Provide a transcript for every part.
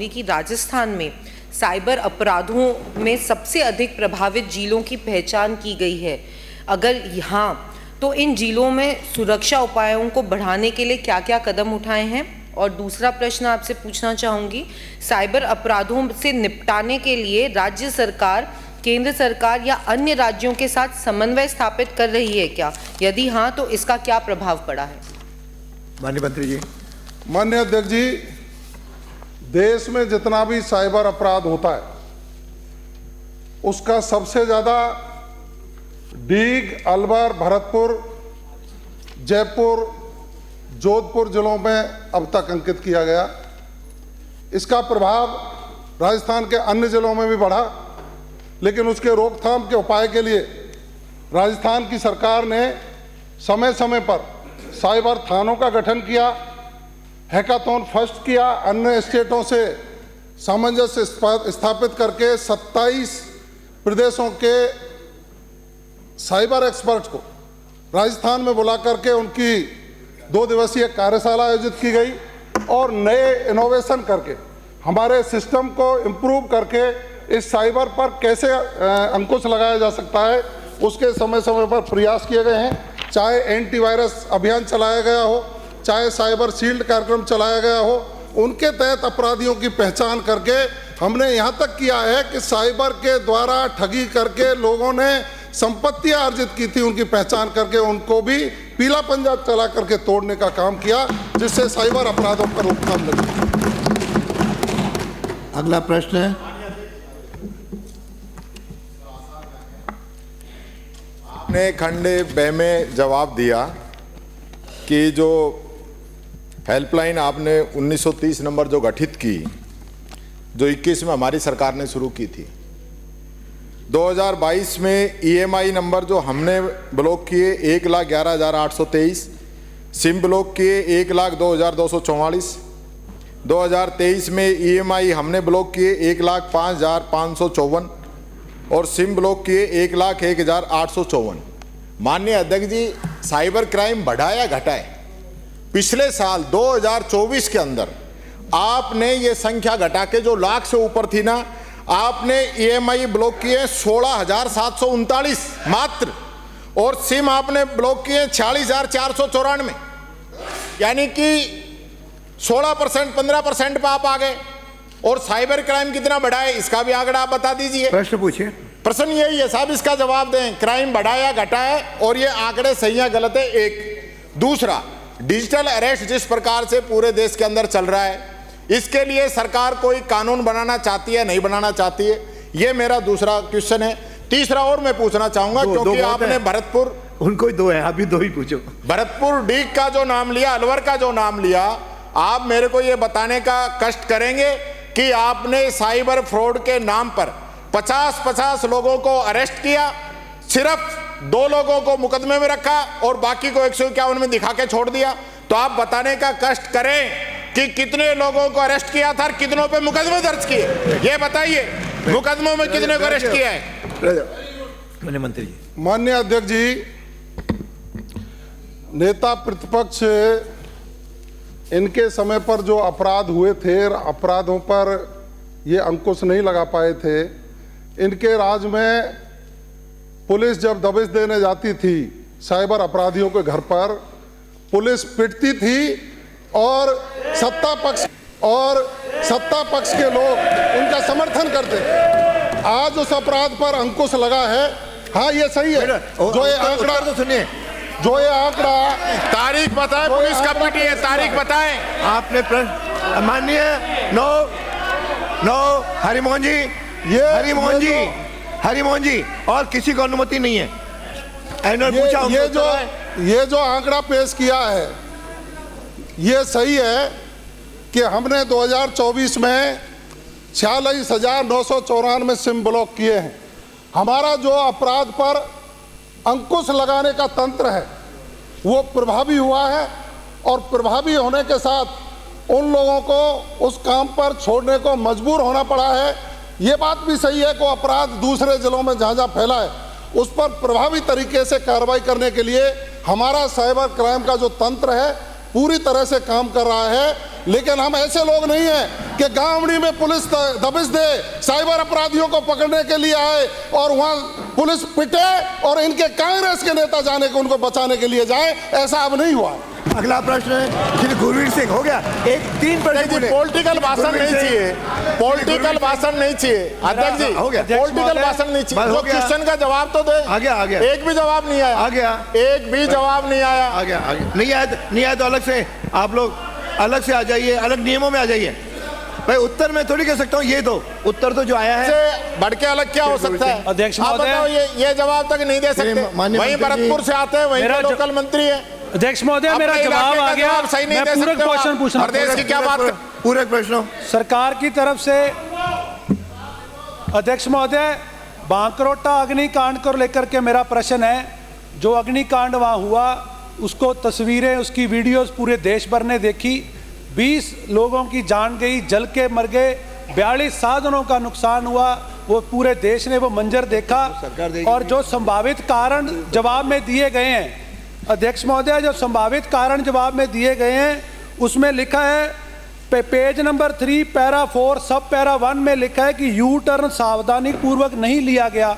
चाहूँगी कि राजस्थान में साइबर अपराधों में सबसे अधिक प्रभावित जिलों की पहचान की गई है। अगर यहाँ तो इन जिलों में सुरक्षा उपायों को बढ़ाने के लिए क्या क्या कदम उठाए हैं? और दूसरा प्रश्न आपसे पूछना चाहूँगी, साइबर अपराधों से निपटाने के लिए राज्य सरकार, केंद्र सरकार या अन्य राज्यों के साथ समन्वय स्थापित कर रही है क्या? यदि हाँ, तो इसका क्या प्रभाव पड़ा है? माननीय मंत्री जी। माननीय अध्यक्ष जी, देश में जितना भी साइबर अपराध होता है उसका सबसे ज़्यादा डीग, अलवर, भरतपुर, जयपुर, जोधपुर जिलों में अब तक अंकित किया गया। इसका प्रभाव राजस्थान के अन्य जिलों में भी बढ़ा, लेकिन उसके रोकथाम के उपाय के लिए राजस्थान की सरकार ने समय समय पर साइबर थानों का गठन किया, हैकाथॉन फर्स्ट किया, अन्य स्टेटों से सामंजस्य स्थापित करके 27 प्रदेशों के साइबर एक्सपर्ट को राजस्थान में बुला करके उनकी 2 दिवसीय कार्यशाला आयोजित की गई और नए इनोवेशन करके हमारे सिस्टम को इम्प्रूव करके इस साइबर पर कैसे अंकुश लगाया जा सकता है उसके समय समय पर प्रयास किए गए हैं। चाहे एंटीवायरस अभियान चलाया गया हो, चाहे साइबर शील्ड कार्यक्रम चलाया गया हो, उनके तहत अपराधियों की पहचान करके हमने यहाँ तक किया है कि साइबर के द्वारा ठगी करके लोगों ने संपत्तियां अर्जित की थी, उनकी पहचान करके उनको भी पीला पंजा चला करके तोड़ने का काम किया, जिससे साइबर अपराधों पर रोकथाम लगी। अगला प्रश्न है। आपने खंड ब में जवाब दिया कि जो हेल्पलाइन आपने 1930 नंबर जो गठित की, जो 21 में हमारी सरकार ने शुरू की थी, 2022 में EMI नंबर जो हमने ब्लॉक किए 1,11,823, सिम ब्लॉक किए 1,02,244, 2023 में EMI हमने ब्लॉक किए 1,05,554 और सिम ब्लॉक किए 1,01,854। माननीय अध्यक्ष जी, साइबर क्राइम बढ़ा या घटा है? पिछले साल 2024 के अंदर आपने ये संख्या घटा के, जो लाख से ऊपर थी ना, आपने EMI ब्लॉक किए 16,739 मात्र, और सिम आपने ब्लॉक किए 46,494, यानी कि 16%, 15% पे आप आ गए। और साइबर क्राइम कितना बढ़ा है इसका भी आंकड़ा आप बता दीजिए। प्रश्न पूछिए। प्रश्न यही है साहब, इसका जवाब दें, क्राइम बढ़ा या घटा है, और ये आंकड़े सही या गलत है? एक। दूसरा, डिजिटल अरेस्ट जिस प्रकार से पूरे देश के अंदर चल रहा है, इसके लिए सरकार कोई कानून बनाना चाहती है, नहीं बनाना चाहती है? ये मेरा दूसरा क्वेश्चन है। तीसरा और मैं पूछना चाहूंगा, क्योंकि आपने भरतपुर, उनको ही 2 है, अभी 2 ही पूछो। भरतपुर डीग का जो नाम लिया, अलवर का जो नाम लिया, आप मेरे को ये बताने का कष्ट करेंगे कि आपने साइबर फ्रॉड के नाम पर 50-50 लोगों को अरेस्ट किया, सिर्फ 2 लोगों को मुकदमे में रखा और बाकी को 151 में दिखा के छोड़ दिया। तो आप बताने का कष्ट करें कि कितने लोगों को अरेस्ट किया था, कितनों पे मुकदमे दर्ज किए, ये बताइए। मुकदमों में कितने को अरेस्ट किया है? माननीय मंत्री जी। माननीय अध्यक्ष जी, नेता प्रतिपक्ष इनके समय पर जो अपराध हुए थे, अपराधों पर ये अंकुश नहीं लगा पाए थे। इनके राज में पुलिस जब दबिश देने जाती थी साइबर अपराधियों के घर पर, पुलिस पिटती थी और सत्ता पक्ष के लोग उनका समर्थन करते थे। आज उस अपराध पर अंकुश लगा है। हाँ, ये सही है। जो ये आंकड़ा तो सुनिए, जो ये आंकड़ा, तारीख बताएं, पुलिस कब पिटी है, तारीख बताएं। आपने प्रश्न, माननीय नो हरिमोहन जी, हरिमोहन जी, और किसी को अनुमति नहीं है। ये जो आंकड़ा पेश किया है, ये सही है कि हमने 2024 में 46,994 सिम ब्लॉक किए हैं। हमारा जो अपराध पर अंकुश लगाने का तंत्र है वो प्रभावी हुआ है, और प्रभावी होने के साथ उन लोगों को उस काम पर छोड़ने को मजबूर होना पड़ा है। ये बात भी सही है कि अपराध दूसरे जिलों में जहाँ जहाँ फैला है उस पर प्रभावी तरीके से कार्रवाई करने के लिए हमारा साइबर क्राइम का जो तंत्र है पूरी तरह से काम कर रहा है। लेकिन हम ऐसे लोग नहीं हैं कि गांवड़ी में पुलिस दबिश दे, साइबर अपराधियों को पकड़ने के लिए आए और वहां पुलिस पिटे और इनके कांग्रेस के नेता जाने को उनको बचाने के लिए जाए। ऐसा अब नहीं हुआ। अगला प्रश्न है श्री गुरवीर सिंह। हो गया एक 3 प्रश्न। पॉलिटिकल भाषण नहीं चाहिए, पॉलिटिकल भाषण नहीं चाहिए अध्यक्ष जी, हो गया। पॉलिटिकल भाषण नहीं चाहिए। जो क्वेश्चन का जवाब तो दे। आ गया एक भी जवाब नहीं आया। आ गया। एक भी जवाब नहीं आया। आ गया। नहीं आया तो अलग से आप लोग अलग से आ जाइए, अलग नियमों में आ जाइए भाई। उत्तर मैं थोड़ी कह सकता हूँ, ये तो उत्तर तो जो आया है से बढ़ के अलग क्या हो सकता है अध्यक्ष आप बताओ। ये जवाब तक नहीं दे सकते। वहीं भरतपुर से आते हैं, वहीं के लोकल मंत्री है। अध्यक्ष महोदय मेरा जवाब आ गया। सही नहीं मैं दे पूरक सकते हो क्वेश्चन आप। पूछना प्रदेश की क्या बात। पूरक प्रश्न सरकार की तरफ से अध्यक्ष महोदय, बांकरोटा अग्निकांड को लेकर के मेरा प्रश्न है। जो अग्निकांड वहाँ हुआ, उसको तस्वीरें, उसकी वीडियोस पूरे देश भर ने देखी। 20 लोगों की जान गई, जल के मर गए, 42 साधनों का नुकसान हुआ। वो पूरे देश ने वो मंजर देखा। और जो संभावित कारण जवाब में दिए गए हैं अध्यक्ष महोदय, जो संभावित कारण जवाब में दिए गए हैं उसमें लिखा है पेज नंबर 3 पैरा 4 सब पैरा 1 में लिखा है कि यू टर्न सावधानी पूर्वक नहीं लिया गया।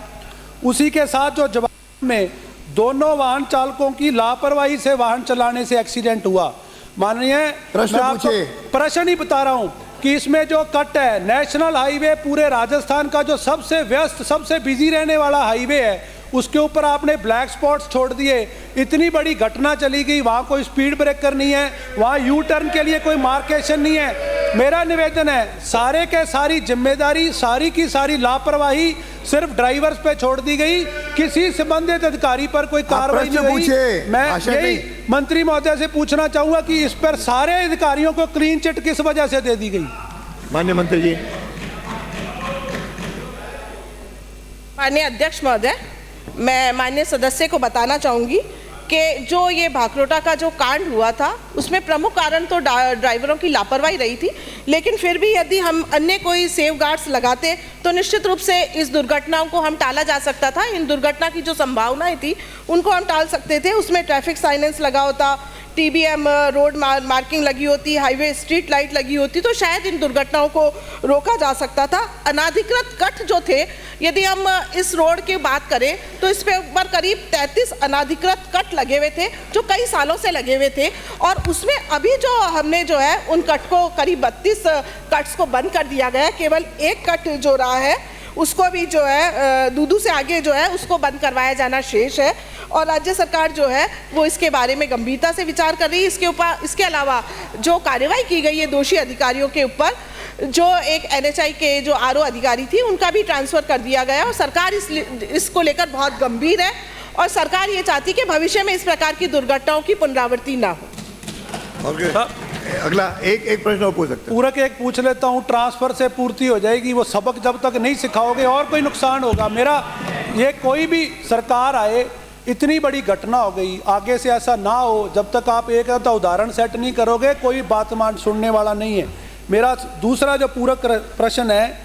उसी के साथ जो जवाब में दोनों वाहन चालकों की लापरवाही से वाहन चलाने से एक्सीडेंट हुआ। माननीय प्रश्न ही बता रहा हूं कि इसमें जो कट है, नेशनल हाईवे पूरे राजस्थान का जो सबसे व्यस्त, सबसे बिजी रहने वाला हाईवे है, उसके ऊपर आपने ब्लैक स्पॉट्स छोड़ दिए। इतनी बड़ी घटना चली गई, वहाँ कोई स्पीड ब्रेकर नहीं है, वहाँ यू टर्न के लिए कोई मार्केशन नहीं है। मेरा निवेदन है, सारे के सारी जिम्मेदारी, सारी की सारी लापरवाही सिर्फ ड्राइवर्स पे छोड़ दी गई, किसी संबंधित अधिकारी पर कोई कार्रवाई नहीं हुई। मैं यही मंत्री महोदय से पूछना चाहूंगा कि इस पर सारे अधिकारियों को क्लीन चिट किस वजह से दे दी गई। माननीय मंत्री जी। माननीय अध्यक्ष महोदय, मैं माननीय सदस्य को बताना चाहूँगी कि जो ये भाकरोटा का जो कांड हुआ था, उसमें प्रमुख कारण तो ड्राइवरों की लापरवाही रही थी। लेकिन फिर भी यदि हम अन्य कोई सेफ गार्ड्स लगाते तो निश्चित रूप से इस दुर्घटनाओं को हम टाला जा सकता था। इन दुर्घटना की जो संभावनाएं थी उनको हम टाल सकते थे। उसमें ट्रैफिक साइनेंस लगा होता, TBM रोड मार्किंग लगी होती, हाईवे स्ट्रीट लाइट लगी होती, तो शायद इन दुर्घटनाओं को रोका जा सकता था। अनाधिकृत कट जो थे, यदि हम इस रोड की बात करें तो इस पे ऊपर करीब 33 अनाधिकृत कट लगे हुए थे जो कई सालों से लगे हुए थे। और उसमें अभी जो हमने जो है उन कट को करीब 32 कट्स को बंद कर दिया गया है। केवल एक कट जो रहा है उसको भी जो है दूदू से आगे जो है उसको बंद करवाया जाना शेष है। और राज्य सरकार जो है वो इसके बारे में गंभीरता से विचार कर रही है। इसके अलावा जो कार्रवाई की गई है दोषी अधिकारियों के ऊपर, जो एक NHI के जो RO अधिकारी थी उनका भी ट्रांसफ़र कर दिया गया। और सरकार इसको लेकर बहुत गंभीर है और सरकार ये चाहती कि भविष्य में इस प्रकार की दुर्घटनाओं की पुनरावृत्ति ना हो। अगला एक प्रश्न और पूछ सकते हैं। पूरक एक पूछ लेता हूँ, ट्रांसफर से पूर्ति हो जाएगी, वो सबक जब तक नहीं सिखाओगे और कोई नुकसान होगा। मेरा ये, कोई भी सरकार आए, इतनी बड़ी घटना हो गई, आगे से ऐसा ना हो, जब तक आप एक आधा उदाहरण सेट नहीं करोगे कोई बात मान सुनने वाला नहीं है। मेरा दूसरा जो पूरक प्रश्न है,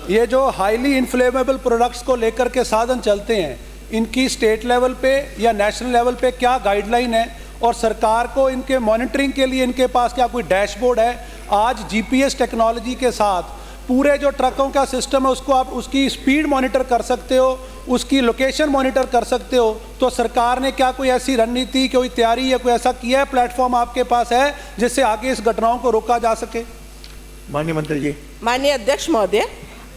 ये जो हाईली इन्फ्लेमेबल प्रोडक्ट्स को लेकर के साधन चलते हैं, इनकी स्टेट लेवल पे या नेशनल लेवल पे क्या गाइडलाइन है और सरकार को इनके मॉनिटरिंग के लिए इनके पास क्या कोई डैशबोर्ड है? आज GPS टेक्नोलॉजी के साथ पूरे जो ट्रकों का सिस्टम है उसको आप उसकी स्पीड मॉनिटर कर सकते हो, उसकी लोकेशन मॉनिटर कर सकते हो। तो सरकार ने क्या कोई ऐसी रणनीति, कोई तैयारी या कोई ऐसा किया है, प्लेटफॉर्म आपके पास है जिससे आगे इस घटनाओं को रोका जा सके? माननीय मंत्री जी। माननीय अध्यक्ष महोदय,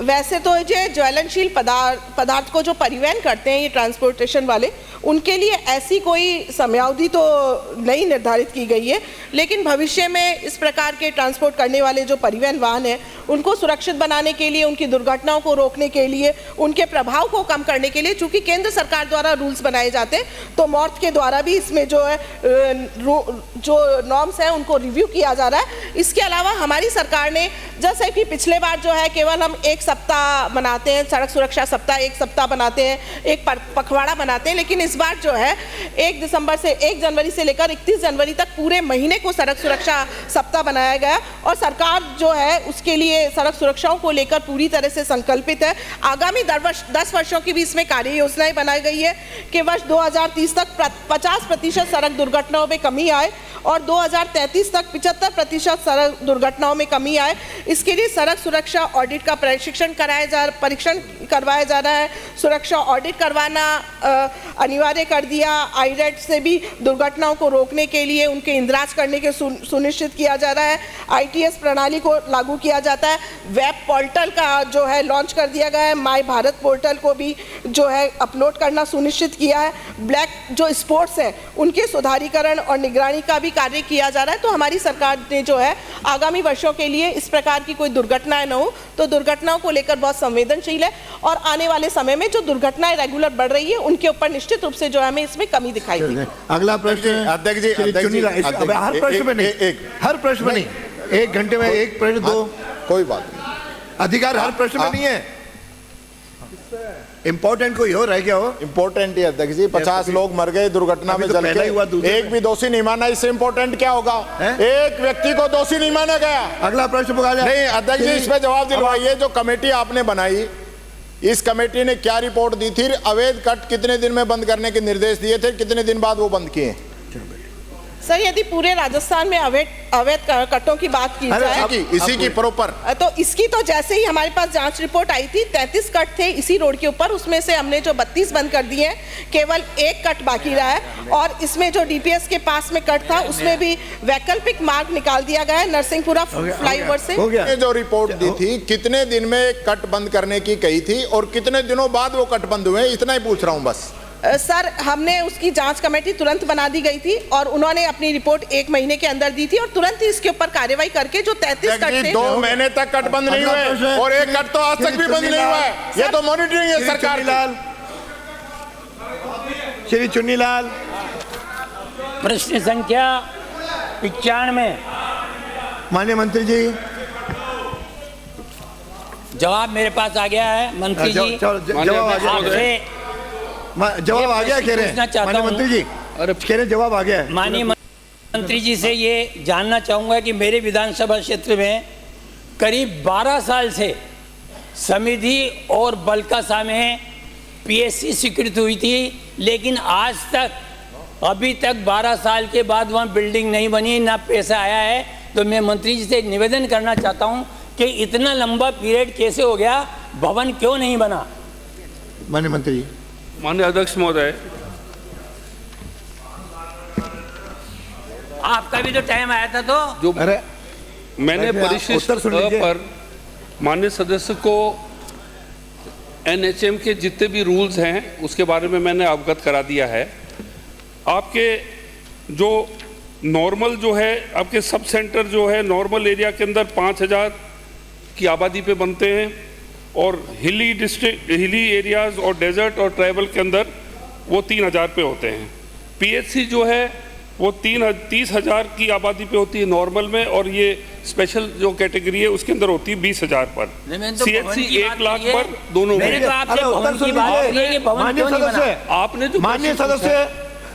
वैसे तो ये ज्वलनशील पदार्थ को जो परिवहन करते हैं ये ट्रांसपोर्टेशन वाले, उनके लिए ऐसी कोई समयावधि तो नहीं निर्धारित की गई है। लेकिन भविष्य में इस प्रकार के ट्रांसपोर्ट करने वाले जो परिवहन वाहन हैं उनको सुरक्षित बनाने के लिए, उनकी दुर्घटनाओं को रोकने के लिए, उनके प्रभाव को कम करने के लिए, चूंकि केंद्र सरकार द्वारा रूल्स बनाए जाते हैं तो मॉर्थ के द्वारा भी इसमें जो है जो नॉर्म्स हैं उनको रिव्यू किया जा रहा है। इसके अलावा हमारी सरकार ने, जैसे कि पिछले बार जो है केवल हम 1 सप्ताह मनाते हैं, सड़क सुरक्षा सप्ताह एक सप्ताह बनाते हैं, एक पखवाड़ा बनाते हैं, लेकिन इस बार जो है 1 जनवरी से लेकर 31 जनवरी तक पूरे महीने को सड़क सुरक्षा सप्ताह बनाया गया और सरकार जो है उसके लिए सड़क सुरक्षाओं को लेकर पूरी तरह से संकल्पित है। आगामी 10 वर्षों की भी इसमें कार्य योजनाएं बनाई गई है कि वर्ष 2030 तक 50% सड़क दुर्घटनाओं में कमी आए और 2033 तक 75% सड़क दुर्घटनाओं में कमी आए। इसके लिए सड़क सुरक्षा ऑडिट का परीक्षण करवाया जा रहा है। सुरक्षा ऑडिट करवाना अनिवार्य कर दिया। आईरेट से भी दुर्घटनाओं को रोकने के लिए उनके इंद्राज करने के सुनिश्चित किया जा रहा है। ITS प्रणाली को लागू किया जाता है। वेब पोर्टल का जो है लॉन्च कर दिया गया है। माय भारत पोर्टल को भी जो है अपलोड करना सुनिश्चित किया है। ब्लैक जो स्पोर्ट्स है उनके सुधारीकरण और निगरानी का भी कार्य किया जा रहा है। तो हमारी सरकार ने जो है आगामी वर्षों के लिए इस प्रकार की कोई दुर्घटनाएं न हो, तो दुर्घटनाओं को लेकर बहुत संवेदनशील है और आने वाले समय में जो दुर्घटनाएं रेगुलर बढ़ रही है उनके ऊपर निश्चित रूप से जो है हमें इसमें कमी दिखाई दी। अगला प्रश्न अध्यक्ष जी, हर प्रश्न में नहीं, हर प्रश्न में नहीं, 1 घंटे में 1 प्रश्न 2, कोई बात नहीं, अधिकार हर प्रश्न में नहीं है। इंपॉर्टेंट कोई हो रह गया हो, इम्पोर्टेंट है अध्यक्ष जी। 50 लोग मर गए दुर्घटना में तो जल पहला ही हुआ, के, दूसरे एक भी दोषी नहीं माना, इससे इम्पोर्टेंट क्या होगा? एक व्यक्ति को दोषी नहीं माना गया। अगला प्रश्न पुकारा नहीं अध्यक्ष जी, इस पे जवाब दिलवाइए। जो कमेटी आपने बनाई, इस कमेटी ने क्या रिपोर्ट दी थी? अवैध कट कितने दिन में बंद करने के निर्देश दिए थे, कितने दिन बाद वो बंद किए? सर यदि पूरे राजस्थान में अवैध कटों की बात की जाए, इसी की प्रॉपर, तो इसकी तो जैसे ही हमारे पास जांच रिपोर्ट आई थी 33 कट थे इसी रोड के ऊपर, उसमें से हमने जो 32 बंद कर दिए हैं, केवल 1 कट बाकी रहा है। और इसमें जो DPS के पास में कट था उसमें भी वैकल्पिक मार्ग निकाल दिया गया है नरसिंहपुरा फ्लाईओवर से। जो रिपोर्ट दी थी कितने दिन में कट बंद करने की कही थी और कितने दिनों बाद वो कट बंद हुए, इतना ही पूछ रहा हूँ बस। सर हमने उसकी जांच कमेटी तुरंत बना दी गई थी और उन्होंने अपनी रिपोर्ट 1 महीने के अंदर दी थी और तुरंत ही इसके ऊपर कार्रवाई करके जो 33 कट थे 2 महीने तक कट बंद नहीं हुए और 1 कट तो आज तक भी बंद नहीं हुआ है। ये तो मॉनिटरिंग है सरकार की। श्री चुन्नीलाल, प्रश्न संख्या 95। माननीय मंत्री जी, जवाब मेरे पास आ गया है मंत्री जी। जवाब आ गया, जवाब आ गया कह रहे हैं माननीय मंत्री जी, कह रहे जवाब आ गया है। माननीय मंत्री जी से ये जानना चाहूँगा कि मेरे विधानसभा क्षेत्र में करीब 12 साल से समिति और बलकासा में PSC स्वीकृत हुई थी, लेकिन आज तक अभी तक 12 साल के बाद वहाँ बिल्डिंग नहीं बनी, ना पैसा आया है। तो मैं मंत्री जी से निवेदन करना चाहता हूँ कि इतना लंबा पीरियड कैसे हो गया, भवन क्यों नहीं बना? माननीय मंत्री जी। माननीय अध्यक्ष महोदय, आपका भी तो टाइम आया था। तो जो अरे मैंने परिशिष्ट पर माननीय सदस्य को NHM के जितने भी रूल्स हैं उसके बारे में मैंने अवगत करा दिया है। आपके जो नॉर्मल जो है, आपके सब सेंटर जो है नॉर्मल एरिया के अंदर 5000 की आबादी पे बनते हैं और हिली एरियाज और डेजर्ट और ट्राइबल के अंदर वो 3000 पे होते हैं। PHC जो है वो 30,000 की आबादी पे होती है नॉर्मल में, और ये स्पेशल जो कैटेगरी है उसके अंदर होती है 20,000 पर। CHC 1 लाख पर दोनों में। आपने जो माननीय सदस्य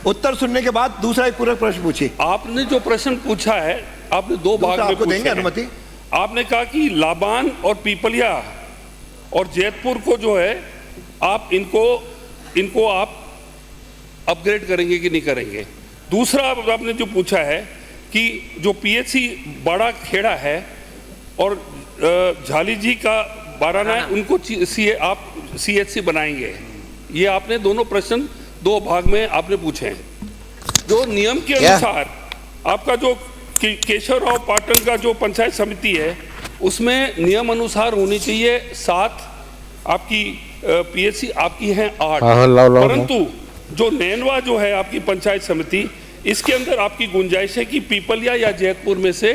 उत्तर सुनने के बाद दूसरा एक पूरक प्रश्न पूछिए। आपने जो प्रश्न पूछा है, आपने 2 भाग में पूछे हैं। अनुमति। आपने कहा कि लाबान और पीपलिया और जैतपुर को जो है आप इनको आप अपग्रेड करेंगे कि नहीं करेंगे। दूसरा आपने जो पूछा है कि जो PHC बड़ा खेड़ा है और झाली जी का बाराना है, उनको आप CHC बनाएंगे। ये आपने दोनों प्रश्न 2 भाग में आपने पूछे हैं। जो नियम के अनुसार आपका जो केशव राव पाटन का जो पंचायत समिति है उसमें नियम अनुसार होनी चाहिए 7, आपकी PHC आपकी हैं 8, परंतु जो नैनवा जो है आपकी पंचायत समिति, इसके अंदर आपकी गुंजाइश है कि पीपलिया या जैतपुर में से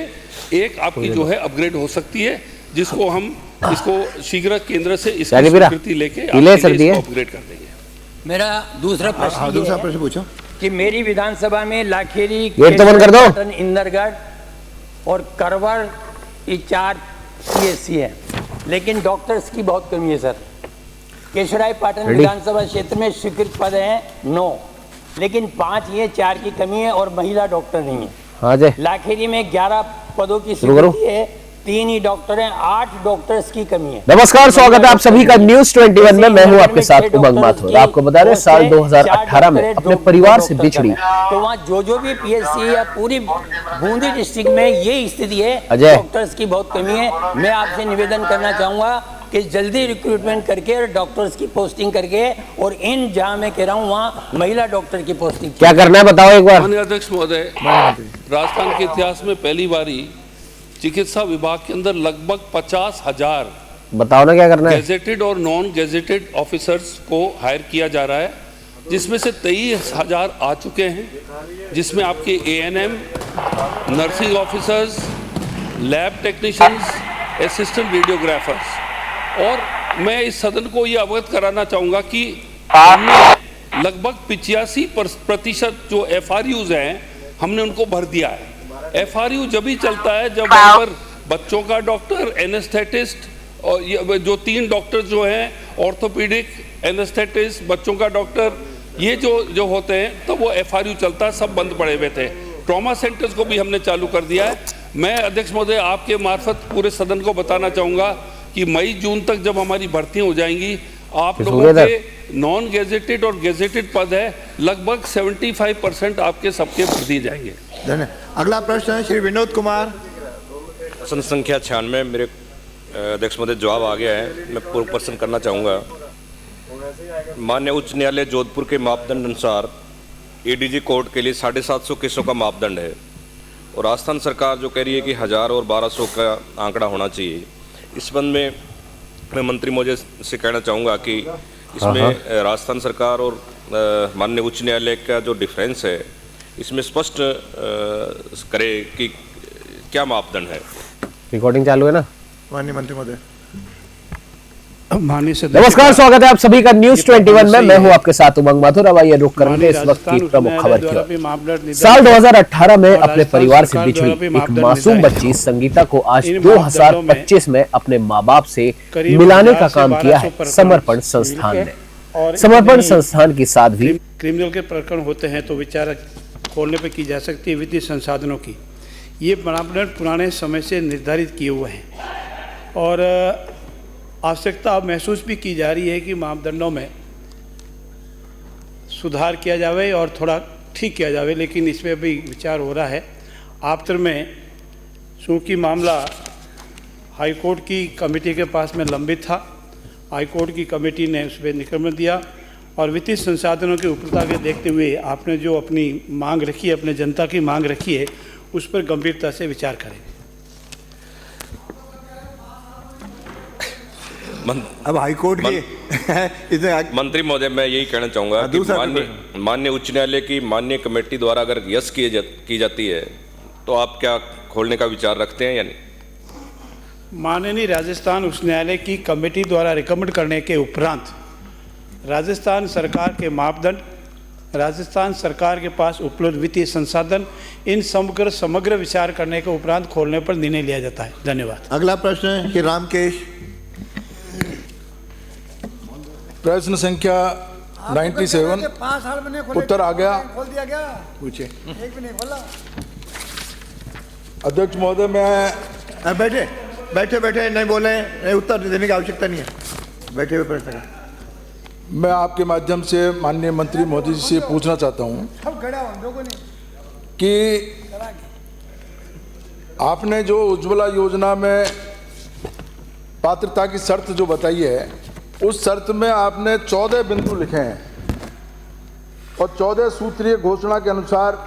एक आपकी जो है अपग्रेड हो सकती है, जिसको हम इसको शीघ्र केंद्र से इसकी स्वीकृति लेके अपग्रेड कर देंगे। मेरा दूसरा प्रश्न पूछो कि मेरी विधानसभा में लाखेरी, इंदरगढ़ और करवर, ये 4 PSC है। लेकिन डॉक्टर्स की बहुत कमी है सर। केशवराय पाटन विधानसभा क्षेत्र में स्वीकृत पद हैं 9, लेकिन 5 ये 4 की कमी है और महिला डॉक्टर नहीं है। हाँ जी, लाखेरी में 11 पदों की स्वीकृति है, 3 ही डॉक्टर हैं, 8 डॉक्टर्स की कमी है। नमस्कार, स्वागत है आप सभी का न्यूज 21 में। मैं हूं आपके साथ उमंग माथुर। आपको बता दें, साल 2018 में अपने परिवार से बिछड़ी तो वहाँ जो भी पीएचसी या पूरी बूंदी डिस्ट्रिक्ट में ये स्थिति है, अजय। डॉक्टर्स की बहुत कमी है। मैं आपसे निवेदन करना चाहूंगा कि जल्दी रिक्रूटमेंट करके और डॉक्टर्स की पोस्टिंग करके, और इन जहां मैं कह रहा हूं वहाँ महिला डॉक्टर की पोस्टिंग क्या करना है बताओ एक बार। माननीय अध्यक्ष महोदय, राजस्थान के इतिहास में पहली बारी चिकित्सा विभाग के अंदर लगभग 50,000 बताओ ना क्या करना है। गेजेटेड और नॉन गेजेटेड ऑफिसर्स को हायर किया जा रहा है, जिसमें से 23,000 आ चुके हैं, जिसमें आपके ANM, nursing officers, lab technicians, assistant radiographers. और मैं इस सदन को ये अवगत कराना चाहूँगा कि हमने लगभग 85% जो FRUs हैं हमने उनको भर दिया है। FRU जब ही चलता है जब वहाँ पर बच्चों का डॉक्टर, एनेस्थेटिस्ट और ये जो 3 डॉक्टर जो हैं, ऑर्थोपीडिक, एनेस्थेटिस्ट, बच्चों का डॉक्टर, ये जो होते हैं तब वो FRU चलता है। सब बंद पड़े हुए थे। ट्रॉमा सेंटर्स को भी हमने चालू कर दिया है। मैं अध्यक्ष महोदय आपके मार्फत पूरे सदन को बताना चाहूँगा कि मई जून तक जब हमारी भर्तियाँ हो जाएंगी, आप लोगों के नॉन गेजेटेड और गेजेटेड पद है लगभग 75% आपके सबके भर दिए जाएंगे। धन्यवाद। अगला प्रश्न है श्री विनोद कुमार। प्रश्न संख्या 96 मेरे अध्यक्ष महोदय जवाब आ गया है। मैं पूर्व प्रश्न करना चाहूँगा। माननीय उच्च न्यायालय जोधपुर के मापदंड अनुसार ADG कोर्ट के लिए 750 केसों का मापदंड है, और राजस्थान सरकार जो कह रही है कि 1000 और 1200 का आंकड़ा होना चाहिए। इस संबंध में मैं मंत्री महोदय से कहना चाहूँगा कि इसमें राजस्थान सरकार और माननीय उच्च न्यायालय का जो डिफरेंस है, इसमें स्पष्ट करे कि क्या मापदंड है। रिकॉर्डिंग चालू है ना माननीय मंत्री महोदय। नमस्कार, स्वागत है आप सभी का न्यूज 21 में। मैं हूं आपके साथ उमंग माथुर। अब आइए रुक करेंगे इस वक्त की प्रमुख खबर की। साल 2018 में अपने परिवार से बिछड़ी एक मासूम बच्ची संगीता को आज 2025 में अपने माँ बाप से मिलाने का काम किया है समर्पण संस्थान ने। समर्पण संस्थान की साध्वी क्रिमिनल के प्रकरण होते हैं तो विचार खोलने पर की जा सकती है वित्तीय संसाधनों की। ये मापदंड पुराने समय से निर्धारित किए हुए हैं और आवश्यकता अब महसूस भी की जा रही है कि मापदंडों में सुधार किया जाए और थोड़ा ठीक किया जाए, लेकिन इसमें अभी विचार हो रहा है। आफ्टर में चूँकि मामला हाईकोर्ट की कमेटी के पास में लंबित था, हाईकोर्ट की कमेटी ने उस पर निष्कर्षण दिया और वित्तीय संसाधनों की उपलब्धता के देखते हुए आपने जो अपनी मांग रखी है, अपने जनता की मांग रखी है, उस पर गंभीरता से विचार करें। अब हाईकोर्ट की मंत्री महोदय मैं यही कहना चाहूँगा कि माननीय उच्च न्यायालय की माननीय कमेटी द्वारा अगर यस की जाती है तो आप क्या खोलने का विचार रखते हैं या नहीं? माननीय राजस्थान उच्च न्यायालय की कमेटी द्वारा रिकमेंड करने के उपरांत राजस्थान सरकार के मापदंड, राजस्थान सरकार के पास उपलब्ध वित्तीय संसाधन, इन समग्र विचार करने के उपरांत खोलने पर निर्णय लिया जाता है। धन्यवाद। अगला प्रश्न है श्री रामकेश। प्रश्न संख्या 97 उत्तर आ गया। पूछे अध्यक्ष महोदय मैं बैठे बैठे बैठे नहीं बोले, नहीं उत्तर देने की आवश्यकता नहीं है, बैठे हुए प्रश्न करें। मैं आपके माध्यम से माननीय मंत्री मोदी जी से पूछना चाहता हूं कि आपने जो उज्ज्वला योजना में पात्रता की शर्त जो बताई है, उस शर्त में आपने 14 बिंदु लिखे हैं और 14 सूत्रीय घोषणा के अनुसार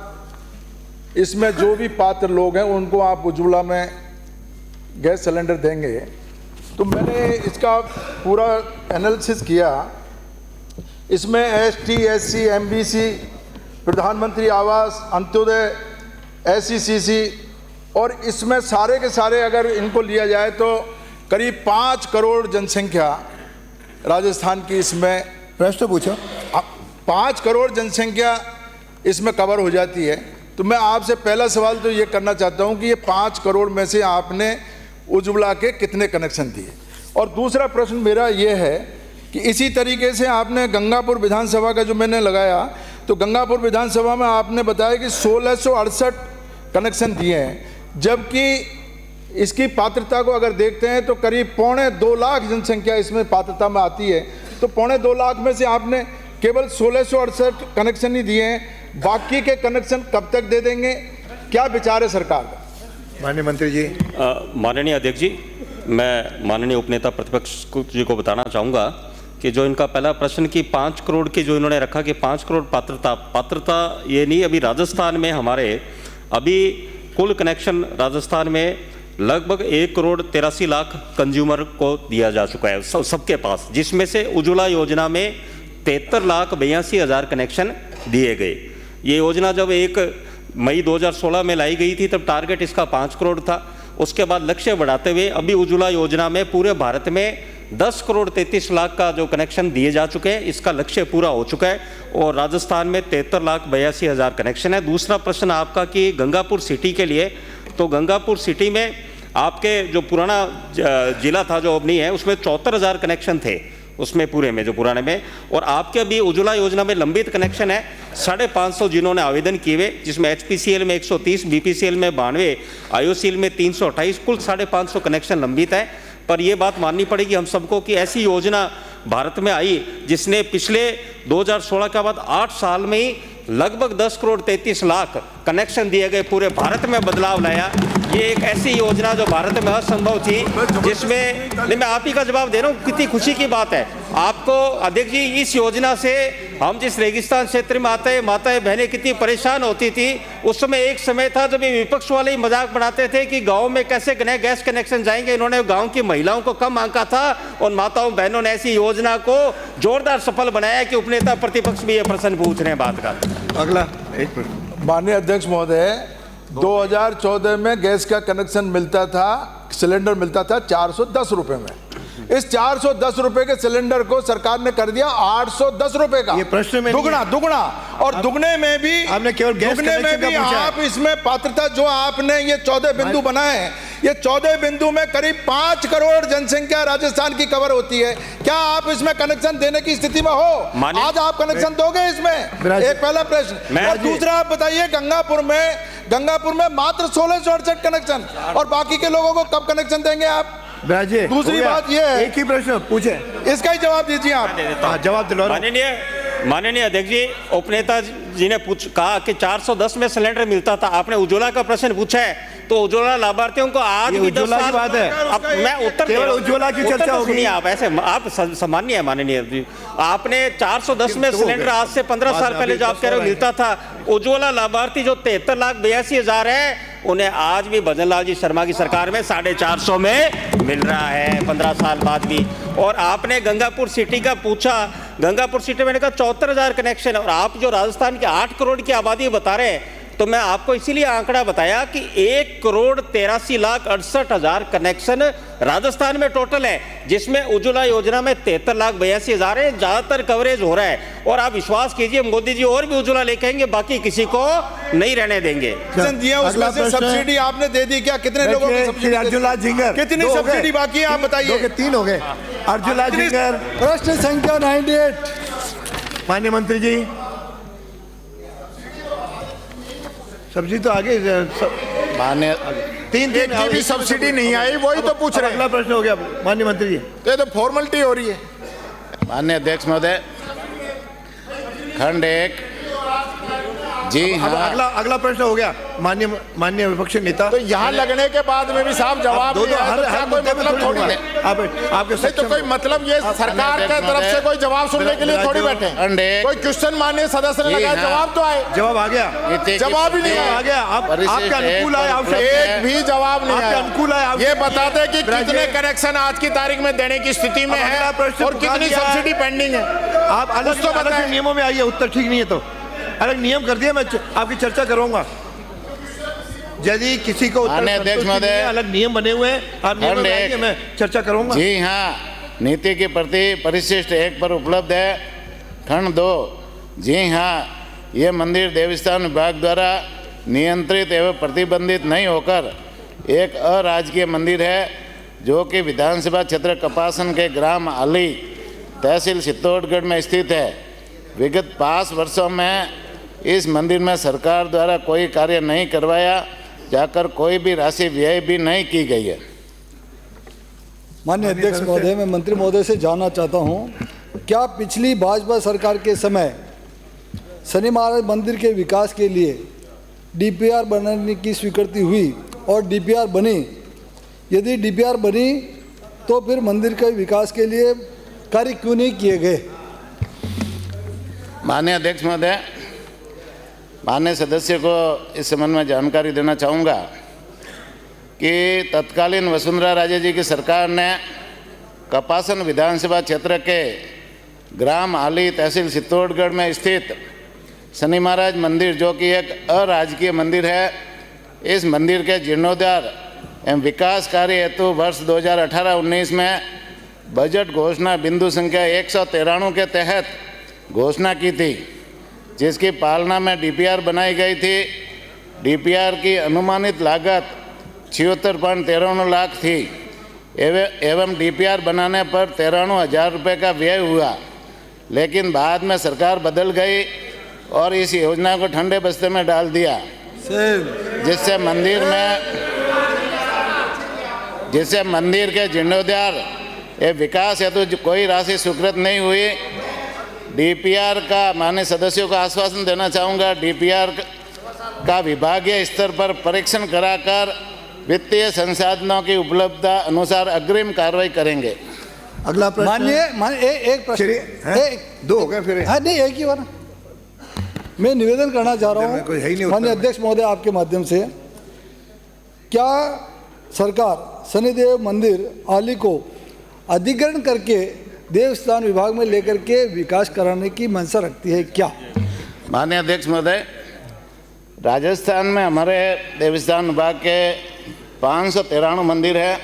इसमें जो भी पात्र लोग हैं उनको आप उज्ज्वला में गैस सिलेंडर देंगे। तो मैंने इसका पूरा एनालिसिस किया। इसमें ST, SC, MBC, प्रधानमंत्री आवास, अंत्योदय, SECC और इसमें सारे के सारे अगर इनको लिया जाए तो करीब 5 करोड़ जनसंख्या राजस्थान की इसमें प्रश्न पूछो। 5 करोड़ जनसंख्या इसमें कवर हो जाती है। तो मैं आपसे पहला सवाल तो ये करना चाहता हूँ कि ये 5 करोड़ में से आपने उज्ज्वला के कितने कनेक्शन दिए और दूसरा प्रश्न मेरा ये है कि इसी तरीके से आपने गंगापुर विधानसभा का जो मैंने लगाया, तो गंगापुर विधानसभा में आपने बताया कि 1668 कनेक्शन दिए हैं, जबकि इसकी पात्रता को अगर देखते हैं तो करीब 2.25 लाख जनसंख्या इसमें पात्रता में आती है। तो 2.25 लाख में से आपने केवल 1668 कनेक्शन ही दिए हैं, बाकी के कनेक्शन कब तक दे देंगे, क्या विचार है सरकार का? माननीय मंत्री जी। माननीय अध्यक्ष जी, मैं माननीय उपनेता प्रतिपक्ष जी को बताना चाहूँगा कि जो इनका पहला प्रश्न कि 5 करोड़ की जो इन्होंने रखा कि 5 करोड़ पात्रता ये नहीं, अभी राजस्थान में हमारे अभी कुल कनेक्शन राजस्थान में लगभग 1 करोड़ 83 लाख कंज्यूमर को दिया जा चुका है सबके पास, जिसमें से उज्ज्वला योजना में 73,82,000 कनेक्शन दिए गए। ये योजना जब 1 मई 2016 में लाई गई थी तब टारगेट इसका 5 करोड़ था। उसके बाद लक्ष्य बढ़ाते हुए अभी उज्ज्वला योजना में पूरे भारत में 10 करोड़ 33 लाख का जो कनेक्शन दिए जा चुके हैं, इसका लक्ष्य पूरा हो चुका है और राजस्थान में 73,82,000 कनेक्शन है। दूसरा प्रश्न आपका कि गंगापुर सिटी के लिए, तो गंगापुर सिटी में आपके जो पुराना जिला था जो अब नहीं है, उसमें 74,000 कनेक्शन थे उसमें पूरे में जो पुराने में, और आपके अभी उज्ज्वला योजना में लंबित कनेक्शन है 550 जिन्होंने आवेदन किए हुए, जिसमें HPCL में 130, BPCL में 92, IOCL में 328, कुल 550 कनेक्शन लंबित है। पर यह बात माननी पड़ेगी हम सबको कि ऐसी योजना भारत में आई जिसने पिछले 2016 के बाद 8 साल में ही लगभग 10 करोड़ 33 लाख कनेक्शन दिए गए, पूरे भारत में बदलाव लाया। ये एक ऐसी योजना जो भारत में असंभव थी, जिसमें नहीं, मैं आप ही का जवाब दे रहा हूँ, कितनी खुशी की बात है आपको अध्यक्ष जी। इस योजना से हम जिस रेगिस्तान क्षेत्र में आते हैं, माताएं बहनें कितनी परेशान होती थी। उस समय एक समय था जब ये विपक्ष वाले ही मजाक बनाते थे कि गाँव में कैसे गैस कनेक्शन जाएंगे। इन्होंने गाँव की महिलाओं को कम आंका था और माताओं बहनों ने ऐसी योजना को जोरदार सफल बनाया कि उपनेता प्रतिपक्ष भी ये प्रश्न पूछ रहे हैं बात का। अगला एक मिनट। माननीय अध्यक्ष महोदय, 2014 में गैस का कनेक्शन मिलता था, सिलेंडर मिलता था 410 रुपए में। इस 410 रुपए के सिलेंडर को सरकार ने कर दिया 810 रुपए का। ये प्रश्न में दुगना और दुगने में भी आपने केवल गैस दुगने में भी आप इसमें पात्रता जो आपने ये 14 बिंदु बनाए हैं, ये 14 बिंदु में करीब 5 करोड़ जनसंख्या राजस्थान की कवर होती है। क्या आप इसमें कनेक्शन देने की स्थिति में हो? आज आप कनेक्शन दोगे इसमें? एक पहला प्रश्न। और दूसरा आप बताइए, गंगापुर में मात्र 1668 कनेक्शन, और बाकी के लोगों को कब कनेक्शन देंगे आप? दूसरी बात ये है, एक ही प्रश्न पूछे, इसका ही जवाब दीजिए आप। जवाब दिलवा। माननीय अध्यक्ष जी, उपनेता जी ने कहा कि 410 में सिलेंडर मिलता था। आपने उज्ज्वला का प्रश्न पूछा है, तो उज्ज्वला लाभार्थियों को आज भी 10 साल बात है। अब मैं उत्तर केवल उज्ज्वला की चर्चा होगी। सुनिए, आप ऐसे आप सामान्य है माननीय जी। आपने 410 में सिलेंडर आज से 15 साल पहले जो आप कह रहे हो मिलता था, उज्ज्वला लाभार्थी जो 73,82,000 है, उन्हें आज भी भजन लाल जी शर्मा की सरकार में 450 में मिल रहा है 15 साल बाद भी। और आपने गंगापुर सिटी का पूछा, गंगापुर सिटी में मैंने कहा 74,000 कनेक्शन, और आप जो राजस्थान के 8 करोड़ की आबादी बता रहे हैं, तो मैं आपको इसीलिए आंकड़ा बताया कि 1 करोड़ 83,68,000 कनेक्शन राजस्थान में टोटल है, जिसमें उज्ज्वला योजना में 73,82,000 है, ज्यादातर कवरेज हो रहा है। और आप विश्वास कीजिए, मोदी जी और भी उज्ज्वला लेके आएंगे, बाकी किसी को नहीं रहने देंगे। उसमें से सब्सिडी आपने दे दी क्या? कितने लोगों की सब्सिडी? अर्जुला झिंगर कितनी सब्सिडी बाकी है आप बताइए? 3 हो गए। अर्जुला झिंगर। प्रश्न संख्या 98। माननीय मंत्री जी, सब्सिडी तो आगे मान्य 3 की भी सब्सिडी नहीं आई, वही तो पूछ रहे हैं। अगला प्रश्न हो गया माननीय मंत्री जी। तो फॉर्मेलिटी हो रही है। माननीय अध्यक्ष महोदय, खंड 1। जी हाँ, अगला प्रश्न हो गया माननीय विपक्ष नेता। तो यहाँ लगने के बाद में भी साहब जवाब कोई मतलब थोड़ी है आपके नहीं, तो कोई मतलब ये सरकार की तरफ से कोई जवाब सुनने के लिए थोड़ी बैठे। कोई क्वेश्चन माननीय सदस्य ने लगाया, जवाब तो आए। जवाब आ गया? जवाब ही नहीं आ गया। आपके अनुकूल आए, एक भी जवाब नहीं आया। अनुकूल आए, ये बताते कि कितने कनेक्शन आज की तारीख में देने की स्थिति में है और कितनी सब्सिडी पेंडिंग है। आप अलग नियमों में आइए। उत्तर ठीक नहीं है तो अलग नियम कर दिया, मैं आपकी चर्चा करूंगा। यदि किसी को अध्यक्ष महोदय, अलग नियम बने हुए हैं, आप नियम में आइए, मैं चर्चा करूंगा। जी हाँ, नीति के प्रति परिशिष्ट 1 पर उपलब्ध है। खंड 2। जी हाँ, ये मंदिर देवस्थान विभाग द्वारा नियंत्रित एवं प्रतिबंधित नहीं होकर एक अराजकीय मंदिर है जो कि विधानसभा क्षेत्र कपासन के ग्राम आली तहसील चित्तौड़गढ़ में स्थित है। विगत 5 वर्षों में इस मंदिर में सरकार द्वारा कोई कार्य नहीं करवाया जाकर कोई भी राशि व्यय भी नहीं की गई है। माननीय अध्यक्ष महोदय, मैं मंत्री महोदय से जानना चाहता हूं, क्या पिछली भाजपा सरकार के समय शनि महाराज मंदिर के विकास के लिए डीपीआर बनाने की स्वीकृति हुई और डीपीआर बनी? यदि डीपीआर बनी तो फिर मंदिर के विकास के लिए कार्य क्यों नहीं किए गए? माननीय अध्यक्ष महोदय, माननीय सदस्य को इस संबंध में जानकारी देना चाहूँगा कि तत्कालीन वसुंधरा राजे जी की सरकार ने कपासन विधानसभा क्षेत्र के ग्राम आली तहसील चित्तौड़गढ़ में स्थित शनि महाराज मंदिर, जो कि एक अराजकीय मंदिर है, इस मंदिर के जीर्णोद्धार एवं विकास कार्य हेतु वर्ष 2018-19 में बजट घोषणा बिंदु संख्या 193 के तहत घोषणा की थी, जिसकी पालना में डीपीआर बनाई गई थी। डीपीआर की अनुमानित लागत 76.93 लाख थी एवं डीपीआर बनाने पर 93,000 रुपये का व्यय हुआ, लेकिन बाद में सरकार बदल गई और इस योजना को ठंडे बस्ते में डाल दिया, जिससे मंदिर के जीर्णोद्धार एवं विकास हेतु कोई राशि स्वीकृत नहीं हुई। डीपीआर का माननीय सदस्यों को आश्वासन देना चाहूँगा, डीपीआर का विभागीय स्तर पर परीक्षण कराकर वित्तीय संसाधनों की उपलब्धता अनुसार अग्रिम कार्रवाई करेंगे। अगला प्रश्न। माननीय एक प्रश्न, दो हो गए फिर। नहीं, एक ही बार मैं निवेदन करना चाह रहा हूँ माननीय अध्यक्ष महोदय, आपके माध्यम से, क्या सरकार शनिदेव मंदिर आली को अधिग्रहण करके देवस्थान विभाग में लेकर के विकास कराने की मंशा रखती है क्या? माननीय अध्यक्ष महोदय, राजस्थान में हमारे देवस्थान विभाग के 593 मंदिर है,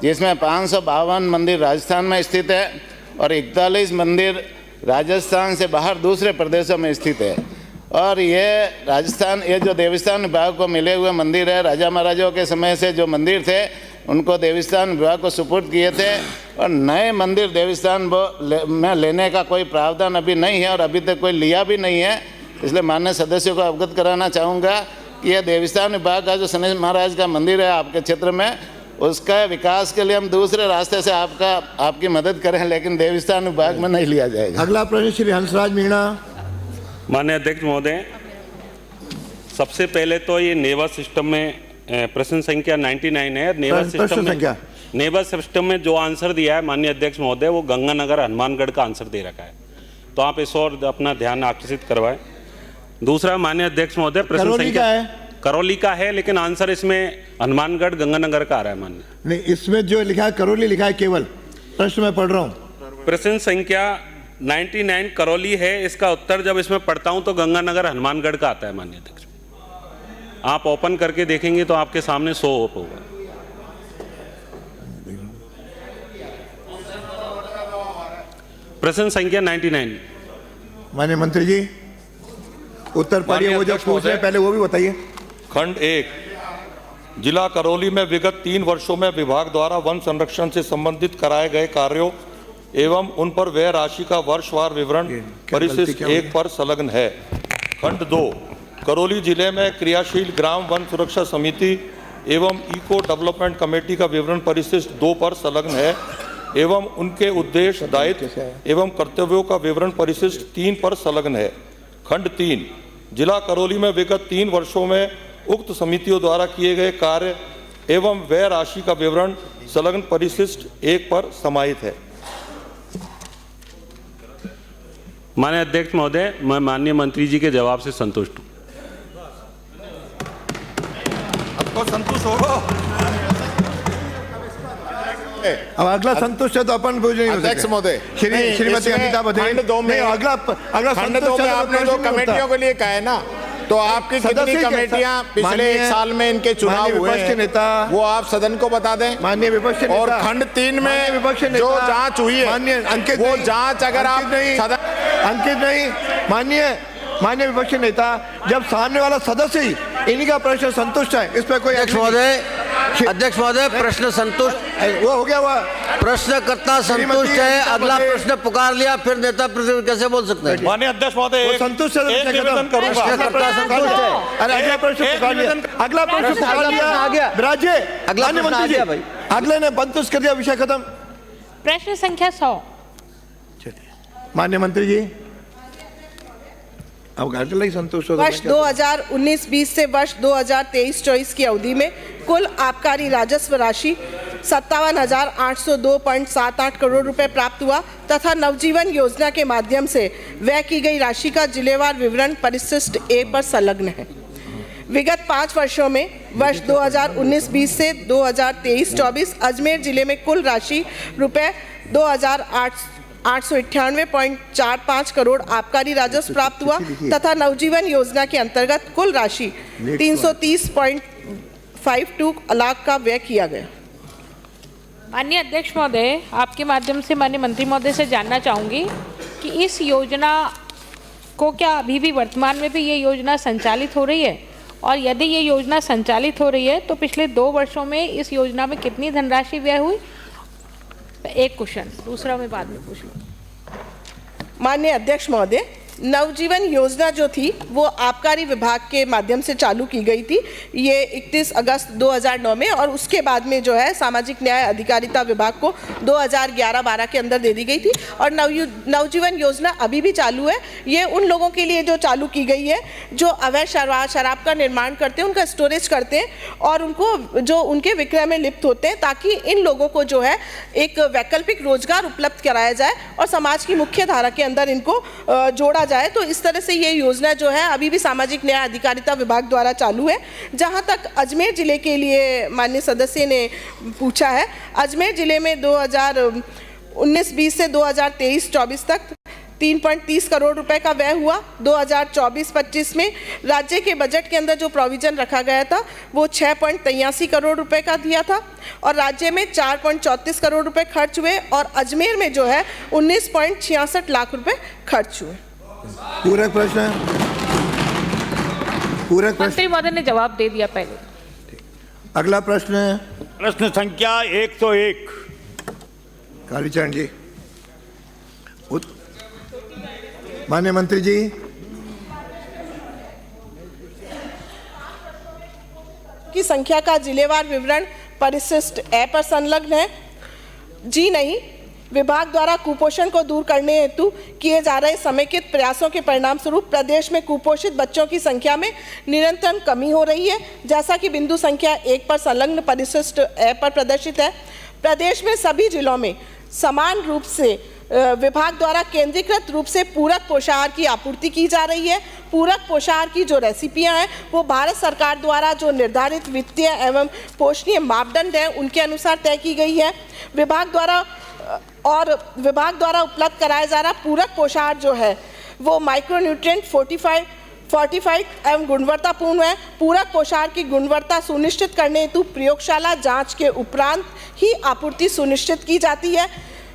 जिसमें 552 मंदिर राजस्थान में स्थित है और 41 मंदिर राजस्थान से बाहर दूसरे प्रदेशों में स्थित है। और ये जो देवस्थान विभाग को मिले हुए मंदिर है, राजा महाराजाओं के समय से जो मंदिर थे उनको देवस्थान विभाग को सुपुर्द किए थे और नए मंदिर देवस्थान में लेने का कोई प्रावधान अभी नहीं है और अभी तक कोई लिया भी नहीं है। इसलिए माननीय सदस्यों को अवगत कराना चाहूँगा कि यह देवस्थान विभाग का जो शनि महाराज का मंदिर है आपके क्षेत्र में, उसका विकास के लिए हम दूसरे रास्ते से आपकी मदद करें, लेकिन देवस्थान विभाग में नहीं लिया जाएगा। अगला प्रश्न श्री हंसराज मीणा। माननीय अध्यक्ष महोदय, सबसे पहले तो ये नेवा सिस्टम में प्रश्न संख्या 99 है। नेवा सिस्टम में जो आंसर दिया है माननीय अध्यक्ष महोदय, वो गंगानगर हनुमानगढ़ का आंसर दे रखा है, तो आप इस ओर अपना ध्यान आकर्षित करवाएं। दूसरा माननीय अध्यक्ष महोदय, प्रश्न संख्या करौली का है, लेकिन आंसर इसमें हनुमानगढ़ गंगानगर का आ रहा है माननीय। नहीं, इसमें जो लिखा है करौली लिखा है, केवल प्रश्न में पढ़ रहा हूँ। प्रश्न संख्या 99 करौली है, इसका उत्तर जब इसमें पढ़ता हूं तो गंगानगर हनुमानगढ़ का आता है माननीय अध्यक्ष। आप ओपन करके देखेंगे तो आपके सामने 100 ओप होगा। प्रश्न संख्या 99। माननीय मंत्री जी, उत्तर पढ़िए, वो जो पूछ रहे पहले वो भी बताइए। खंड 1, जिला करौली में विगत 3 वर्षों में विभाग द्वारा वन संरक्षण से संबंधित कराए गए कार्यों एवं उन पर व्यय राशि का वर्षवार विवरण परिशिष्ट 1 पर संलग्न है। खंड 2, करौली जिले में क्रियाशील ग्राम वन सुरक्षा समिति एवं इको डेवलपमेंट कमेटी का विवरण परिशिष्ट 2 पर संलग्न है एवं उनके उद्देश्य, दायित्व एवं कर्तव्यों का विवरण परिशिष्ट 3 पर संलग्न है। खंड 3, जिला करौली में विगत 3 वर्षों में उक्त समितियों द्वारा किए गए कार्य एवं व्यय राशि का विवरण संलग्न परिशिष्ट 1 पर समाहित है। माननीय अध्यक्ष महोदय, मैं माननीय मंत्री जी के जवाब से संतुष्ट हूँ। आपको संतुष्ट होगा? अब अगला संतुष्ट है तो अपन पूछ नहीं। अध्यक्ष महोदय, श्रीमती अमिता बघेल। खंड 2 में अगला खंड 2 में आपने जो कमेटियों के लिए कहा है ना, तो आपकी कितनी कमेटियां पिछले 1 साल में इनके चुनाव हुए हैं, वो आप सदन को बता दें। माननीय विपक्ष नेता। और खंड 3 में जो जांच हुई है, वो जांच अगर आप अंकित नहीं, माननीय विपक्ष नेता, जब सामने वाला सदस्य ही इन्हीं का प्रश्न संतुष्ट है, इस पर कोई महोदय, अध्यक्ष महोदय, प्रश्न संतुष्ट, वो हो गया हुआ। प्रश्नकर्ता संतुष्ट है, अगला प्रश्न पुकार लिया, फिर नेता प्रतिपक्ष कैसे बोल सकते हैं? माननीय अध्यक्ष महोदय, संतुष्ट है, एक निवेदन करूंगा। प्रश्नकर्ता संतुष्ट है। अरे अगला प्रश्न पुकार लिया, अगला प्रश्न पुकार लिया, राज्य अगला माननीय प्रश्न आ मंत्री गया जी, भाई। अगले ने संतुष्ट कर दिया, विषय खत्म। प्रश्न संख्या 100। माननीय मंत्री जी, अब अगला ही संतुष्ट हो तो वर्ष 2019-20 से वर्ष 2023-24 की अवधि में कुल आबकारी राजस्व राशि 57,802.78 करोड़ रुपए प्राप्त हुआ तथा नवजीवन योजना के माध्यम से व्यय की गई राशि का जिलेवार विवरण परिशिष्ट ए पर संलग्न है। विगत 5 वर्षों में वर्ष 2019-20 से 2023-24 अजमेर जिले में कुल राशि रुपए 2,898.45 करोड़ आबकारी राजस्व प्राप्त हुआ तथा नवजीवन योजना के अंतर्गत कुल राशि 330.52 लाख का व्यय किया गया। माननीय अध्यक्ष महोदय, आपके माध्यम से माननीय मंत्री महोदय से जानना चाहूँगी कि इस योजना को क्या अभी भी वर्तमान में भी ये योजना संचालित हो रही है, और यदि ये योजना संचालित हो रही है तो पिछले 2 वर्षों में इस योजना में कितनी धनराशि व्यय हुई? एक क्वेश्चन, दूसरा मैं बाद में पूछ लूँ। माननीय अध्यक्ष महोदय, नवजीवन योजना जो थी वो आबकारी विभाग के माध्यम से चालू की गई थी, ये 31 अगस्त 2009 में, और उसके बाद में जो है सामाजिक न्याय अधिकारिता विभाग को 2011-12 के अंदर दे दी गई थी। और नवजीवन योजना अभी भी चालू है। ये उन लोगों के लिए जो चालू की गई है जो अवैध शराब का निर्माण करते हैं, उनका स्टोरेज करते हैं और उनको जो उनके विक्रय में लिप्त होते हैं, ताकि इन लोगों को जो है एक वैकल्पिक रोजगार उपलब्ध कराया जाए और समाज की मुख्य धारा के अंदर इनको जोड़ा जाए। तो इस तरह से ये योजना जो है अभी भी सामाजिक न्याय अधिकारिता विभाग द्वारा चालू है। जहां तक अजमेर जिले के लिए माननीय सदस्य ने पूछा है, अजमेर जिले में 2019-20 से 2023-24 तक 3.30 करोड़ रुपए का व्यय हुआ। 2024-25 में राज्य के बजट के अंदर जो प्रोविजन रखा गया था वो 6.83 करोड़ रुपए का दिया था और राज्य में 4.34 करोड़ रुपए खर्च हुए और अजमेर में जो है 19.66 लाख रुपए खर्च हुए। पूरक प्रश्न, पूरक प्रश्न। मंत्री महोदय ने जवाब दे दिया पहले। अगला प्रश्न, प्रश्न संख्या 101। कालीचरण जी, माननीय मंत्री जी। की संख्या का जिलेवार विवरण परिशिष्ट ए पर संलग्न है। जी नहीं, विभाग द्वारा कुपोषण को दूर करने हेतु किए जा रहे समेकित प्रयासों के परिणाम स्वरूप प्रदेश में कुपोषित बच्चों की संख्या में निरंतर कमी हो रही है, जैसा कि बिंदु संख्या 1 पर संलग्न परिशिष्ट ए पर प्रदर्शित है। प्रदेश में सभी जिलों में समान रूप से विभाग द्वारा केंद्रीकृत रूप से पूरक पोषाहार की आपूर्ति की जा रही है। पूरक पोषाहार की जो रेसिपियां हैं वो भारत सरकार द्वारा जो निर्धारित वित्तीय एवं पोषणीय मापदंड हैं उनके अनुसार तय की गई है। विभाग द्वारा उपलब्ध कराया जा रहा पूरक पोषाहार जो है वो माइक्रोन्यूट्रिएंट फोर्टिफाइड एवं गुणवत्तापूर्ण है। पूरक पोषाहार की गुणवत्ता सुनिश्चित करने हेतु प्रयोगशाला जांच के उपरांत ही आपूर्ति सुनिश्चित की जाती है।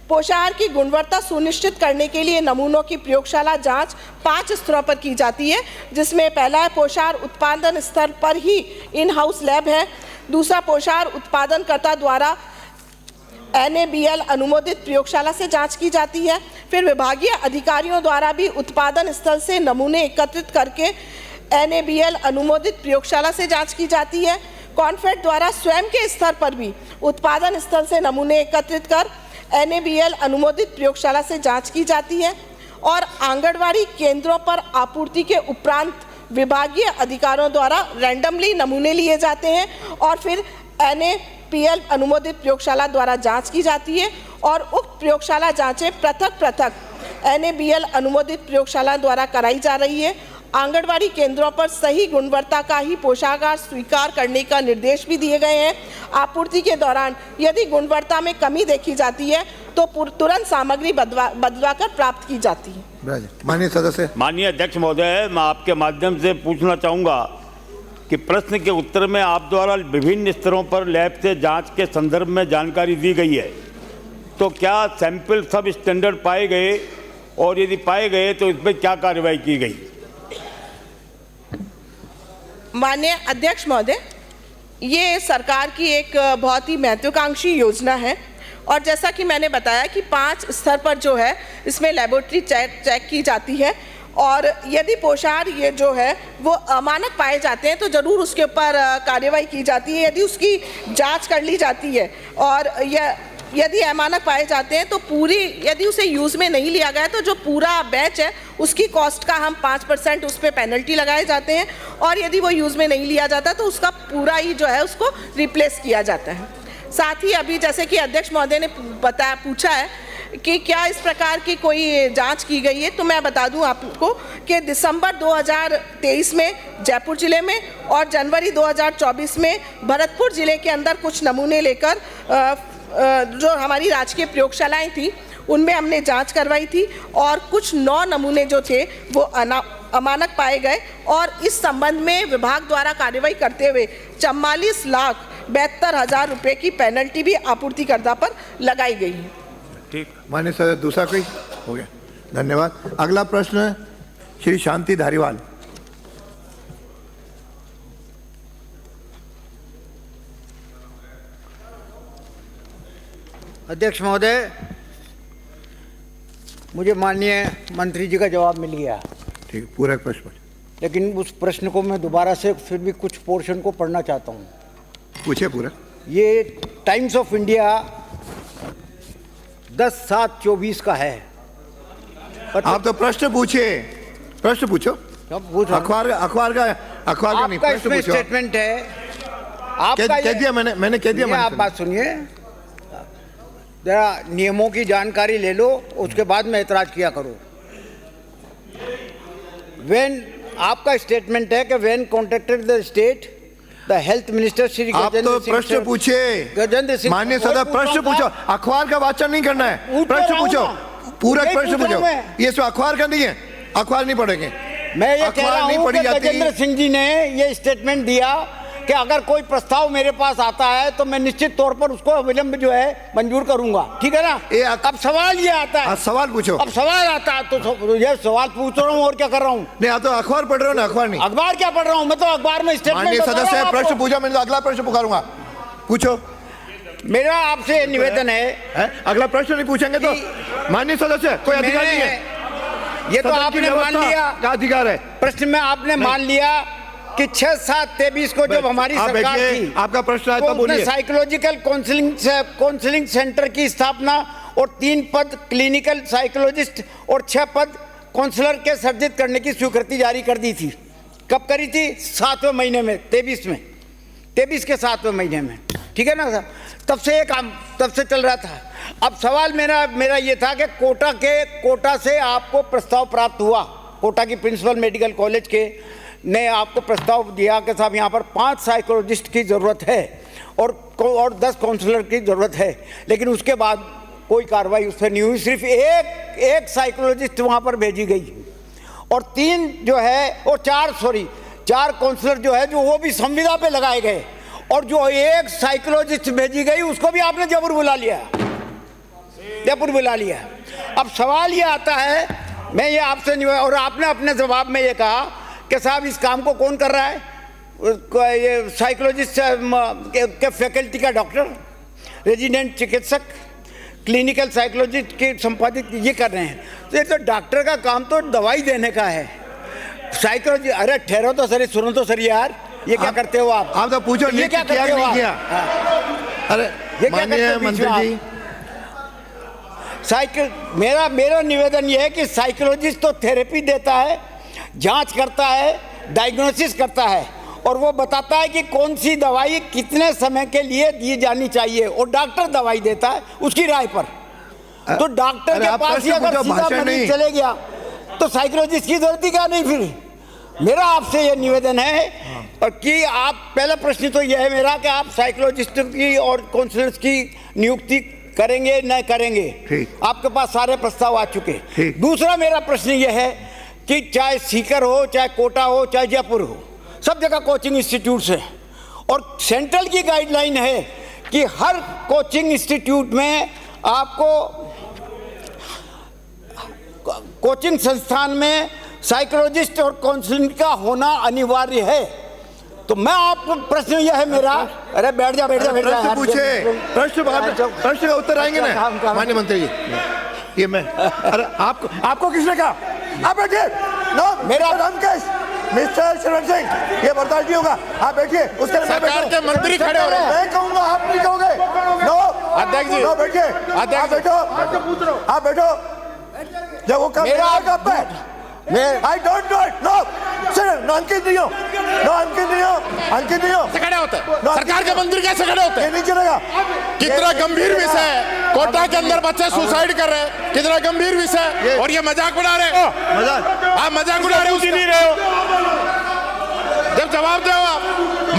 पोषाहार की गुणवत्ता सुनिश्चित करने के लिए नमूनों की प्रयोगशाला जांच 5 स्तरों पर की जाती है, जिसमें पहला है पोषाहार उत्पादन स्तर पर ही इन हाउस लैब है। दूसरा, पोषाहार उत्पादनकर्ता द्वारा NABL अनुमोदित प्रयोगशाला से जांच की जाती है। फिर विभागीय अधिकारियों द्वारा भी उत्पादन स्थल से नमूने एकत्रित करके NABL अनुमोदित प्रयोगशाला से जांच की जाती है। कॉन्फेड द्वारा स्वयं के स्तर पर भी उत्पादन स्थल से नमूने एकत्रित कर NABL अनुमोदित प्रयोगशाला से जांच की जाती है और आंगनवाड़ी केंद्रों पर आपूर्ति के उपरांत विभागीय अधिकारियों द्वारा रैंडमली नमूने लिए जाते हैं और फिर NAPL अनुमोदित प्रयोगशाला द्वारा जांच की जाती है और उक्त प्रयोगशाला जांचें पृथक NABL अनुमोदित प्रयोगशाला द्वारा कराई जा रही है। आंगनवाड़ी केंद्रों पर सही गुणवत्ता का ही पोषाहार स्वीकार करने का निर्देश भी दिए गए हैं। आपूर्ति के दौरान यदि गुणवत्ता में कमी देखी जाती है तो तुरंत सामग्री बदलवाकर प्राप्त की जाती है। माननीय सदस्य। माननीय अध्यक्ष महोदय, मैं आपके माध्यम से पूछना चाहूँगा कि प्रश्न के उत्तर में आप द्वारा विभिन्न स्तरों पर लैब से जांच के संदर्भ में जानकारी दी गई है, तो क्या सैंपल सब स्टैंडर्ड पाए गए और यदि पाए गए तो इस पर क्या कार्रवाई की गई? माननीय अध्यक्ष महोदय, ये सरकार की एक बहुत ही महत्वाकांक्षी योजना है और जैसा कि मैंने बताया कि 5 स्तर पर जो है इसमें लेबोरेटरी चेक की जाती है और यदि पोषाहार ये जो है वो अमानक पाए जाते हैं तो ज़रूर उसके ऊपर कार्रवाई की जाती है, यदि उसकी जांच कर ली जाती है और यदि अमानक पाए जाते हैं तो पूरी, यदि उसे यूज़ में नहीं लिया गया तो जो पूरा बैच है उसकी कॉस्ट का हम 5% उस पर पेनल्टी लगाए जाते हैं और यदि वो यूज़ में नहीं लिया जाता तो उसका पूरा ही जो है उसको रिप्लेस किया जाता है। साथ ही अभी जैसे कि अध्यक्ष महोदय ने पूछा है कि क्या इस प्रकार की कोई जांच की गई है, तो मैं बता दूं आपको कि दिसंबर 2023 में जयपुर जिले में और जनवरी 2024 में भरतपुर जिले के अंदर कुछ नमूने लेकर जो हमारी राजकीय प्रयोगशालाएं थी उनमें हमने जांच करवाई थी और कुछ 9 नमूने जो थे वो अमानक पाए गए और इस संबंध में विभाग द्वारा कार्रवाई करते हुए 44,72,000 रुपये की पेनल्टी भी आपूर्तिकर्ता पर लगाई गई है। ठीक, माननीय सदस्य दूसरा कोई हो गया, धन्यवाद। अगला प्रश्न श्री शांति धारीवाल। अध्यक्ष महोदय, मुझे माननीय मंत्री जी का जवाब मिल गया। ठीक, पूरा प्रश्न, लेकिन उस प्रश्न को मैं दोबारा से फिर भी कुछ पोर्शन को पढ़ना चाहता हूँ। पूछे पूरा। ये टाइम्स ऑफ इंडिया 10/7/24 का है। आप तो प्रश्न पूछे, प्रश्न पूछो। अखबार का नहीं, प्रश्न पूछो। स्टेटमेंट है आपका, कह दिया मैंने कह दिया। आप बात सुनिए, जरा नियमों की जानकारी ले लो, उसके बाद में ऐतराज किया करो। आपका स्टेटमेंट है कि when contacted the state the health minister Shri Gajendra Singh, प्रश्न पूछे गजेंद्र सिंह, माननीय सदस्य प्रश्न पूछो। अखबार का वाचन नहीं करना है, प्रश्न पूछो, पूरा प्रश्न पूछो। ये सब अखबार का नहीं है, अखबार नहीं पढ़ेंगे। मैं ये कह रहा हूं कि गजेंद्र सिंह जी ने ये स्टेटमेंट दिया कि अगर कोई प्रस्ताव मेरे पास आता है तो मैं निश्चित तौर पर उसको अविलंब जो है मंजूर करूंगा, ठीक है ना। अब सवाल ये आता है, सवाल पूछो। अब सवाल आता है तो ये सवाल पूछ रहा हूँ और क्या कर रहा हूँ। नहीं, आप तो अखबार पढ़ रहे हो ना, अखबार नहीं। अखबार क्या पढ़ रहा हूँ मैं, तो अखबार में स्टेटमेंट। सदस्य प्रश्न पूछा, मैंने अगला प्रश्न पुकारूंगा, पूछो। मेरा आपसे निवेदन है, अगला प्रश्न नहीं पूछेंगे तो माननीय सदस्य कोई अधिकार नहीं है। ये तो आपने मान लिया का अधिकार है। प्रश्न में आपने मान लिया कि 6/7/23 को जब हमारी सरकार थी, आपका प्रश्न है तो बोलिए। साइकोलॉजिकल काउंसलिंग सेंटर की स्थापना और 3 पद क्लिनिकल साइकोलॉजिस्ट और 6 पद काउंसलर के सृजित करने की स्वीकृति जारी कर दी थी। कब करी थी? 7वें महीने में, 23 के 7वें महीने में, ठीक है ना सर। तब से ये काम तब से चल रहा था। अब सवाल मेरा ये था कि कोटा से आपको प्रस्ताव प्राप्त हुआ, कोटा की प्रिंसिपल मेडिकल कॉलेज के ने आपको प्रस्ताव दिया कि साहब यहाँ पर 5 साइकोलॉजिस्ट की ज़रूरत है और 10 काउंसलर की ज़रूरत है, लेकिन उसके बाद कोई कार्रवाई उस पर नहीं हुई। सिर्फ एक साइकोलॉजिस्ट वहाँ पर भेजी गई और 3 जो है और 4 काउंसलर जो है जो वो भी संविदा पे लगाए गए और जो एक साइकोलॉजिस्ट भेजी गई उसको भी आपने जयपुर बुला लिया। अब सवाल ये आता है, मैं ये आपसे नहीं, और आपने अपने जवाब में ये कहा कि साहब इस काम को कौन कर रहा है, ये साइकोलॉजिस्ट के फैकल्टी का डॉक्टर, रेजिडेंट चिकित्सक, क्लिनिकल साइकोलॉजिस्ट के संपादित ये कर रहे हैं। तो ये तो डॉक्टर का काम तो दवाई देने का है। साइकोलॉजी, अरे ठहरो तो सर, सुनो तो सर यार, ये क्या करते हो आप? तो पूछो ये क्या करते हो आप? अरे ये क्या करते हो मंत्री जी? मेरा निवेदन ये है कि साइकोलॉजिस्ट तो थेरेपी देता है, जांच करता है, डायग्नोसिस करता है और वो बताता है कि कौन सी दवाई कितने समय के लिए दी जानी चाहिए और डॉक्टर दवाई देता है उसकी राय पर। तो डॉक्टर के पास ही अगर सीधा मरीज चले गया तो साइकोलॉजिस्ट की जरूरत ही क्या नहीं। फिर मेरा आपसे ये निवेदन है और कि आप, पहला प्रश्न तो यह है मेरा कि आप साइकोलॉजिस्ट की और काउंसलर्स की नियुक्ति करेंगे न करेंगे? आपके पास सारे प्रस्ताव आ चुके। दूसरा मेरा प्रश्न यह है कि चाहे सीकर हो, चाहे कोटा हो, चाहे जयपुर हो, सब जगह कोचिंग इंस्टीट्यूट्स है और सेंट्रल की गाइडलाइन है कि हर कोचिंग इंस्टीट्यूट में आपको, कोचिंग संस्थान में साइकोलॉजिस्ट और काउंसलिंग का होना अनिवार्य है। तो मैं आपको प्रश्न यह है मेरा, अरे बैठ जा प्रश्न पूछे, प्रश्न का उत्तर आएंगे ना माननीय मंत्री जी। ये मैं, अरे आपको किसने कहा? आप बैठिए। नो, मेरा रामकेश, मिस्टर शरण सिंह, ये बर्दाश्त नहीं होगा। आप बैठिए। उसके लिए सरकार के मंत्री खड़े हो रहे हैं। मैं कहूंगा, आप नहीं कहोगे। नो अध्यक्ष जी, नो, बैठिए। आप बैठो, आप बैठो। जब वो काम मेरा पे, I don't do it. No, sir, no, अंकित नहीं हो। No, अंकित नहीं हो। खड़े होते हैं। सरकार के मंत्री कैसे खड़े होते हैं? ये नहीं चलेगा। कितना गंभीर विषय है। कोटा के अंदर बच्चे सुसाइड कर रहे हैं, कितना गंभीर विषय है, और ये मजाक बना रहे हैं। आप मजाक उड़ा रहे हो, नहीं रहे हो। जब जवाब दो आप,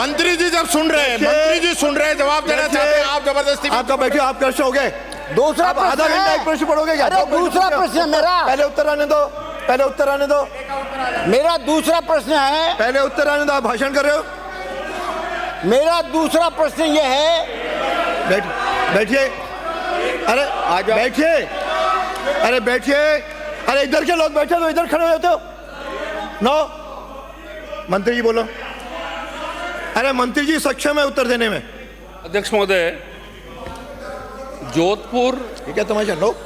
मंत्री जी जब सुन रहे हैं, जवाब देना चाहते हैं, आप जबरदस्ती। आपका बैठिए, आप प्रश्न हो गए। दूसरा आधा घंटा एक प्रश्न पढ़ोगे क्या? दूसरा प्रश्न मेरा, पहले उत्तर आने दो। मेरा दूसरा प्रश्न है, पहले उत्तर आने दो। आप भाषण कर रहे हो। मेरा दूसरा प्रश्न यह है, बैठिए। अरे बैठिए, अरे बैठिए। अरे इधर के लोग बैठे तो इधर खड़े हो जाते हो। नो, मंत्री जी बोलो। अरे मंत्री जी सक्षम है उत्तर देने में। अध्यक्ष महोदय, जोधपुर, ठीक है, तमाशा लो।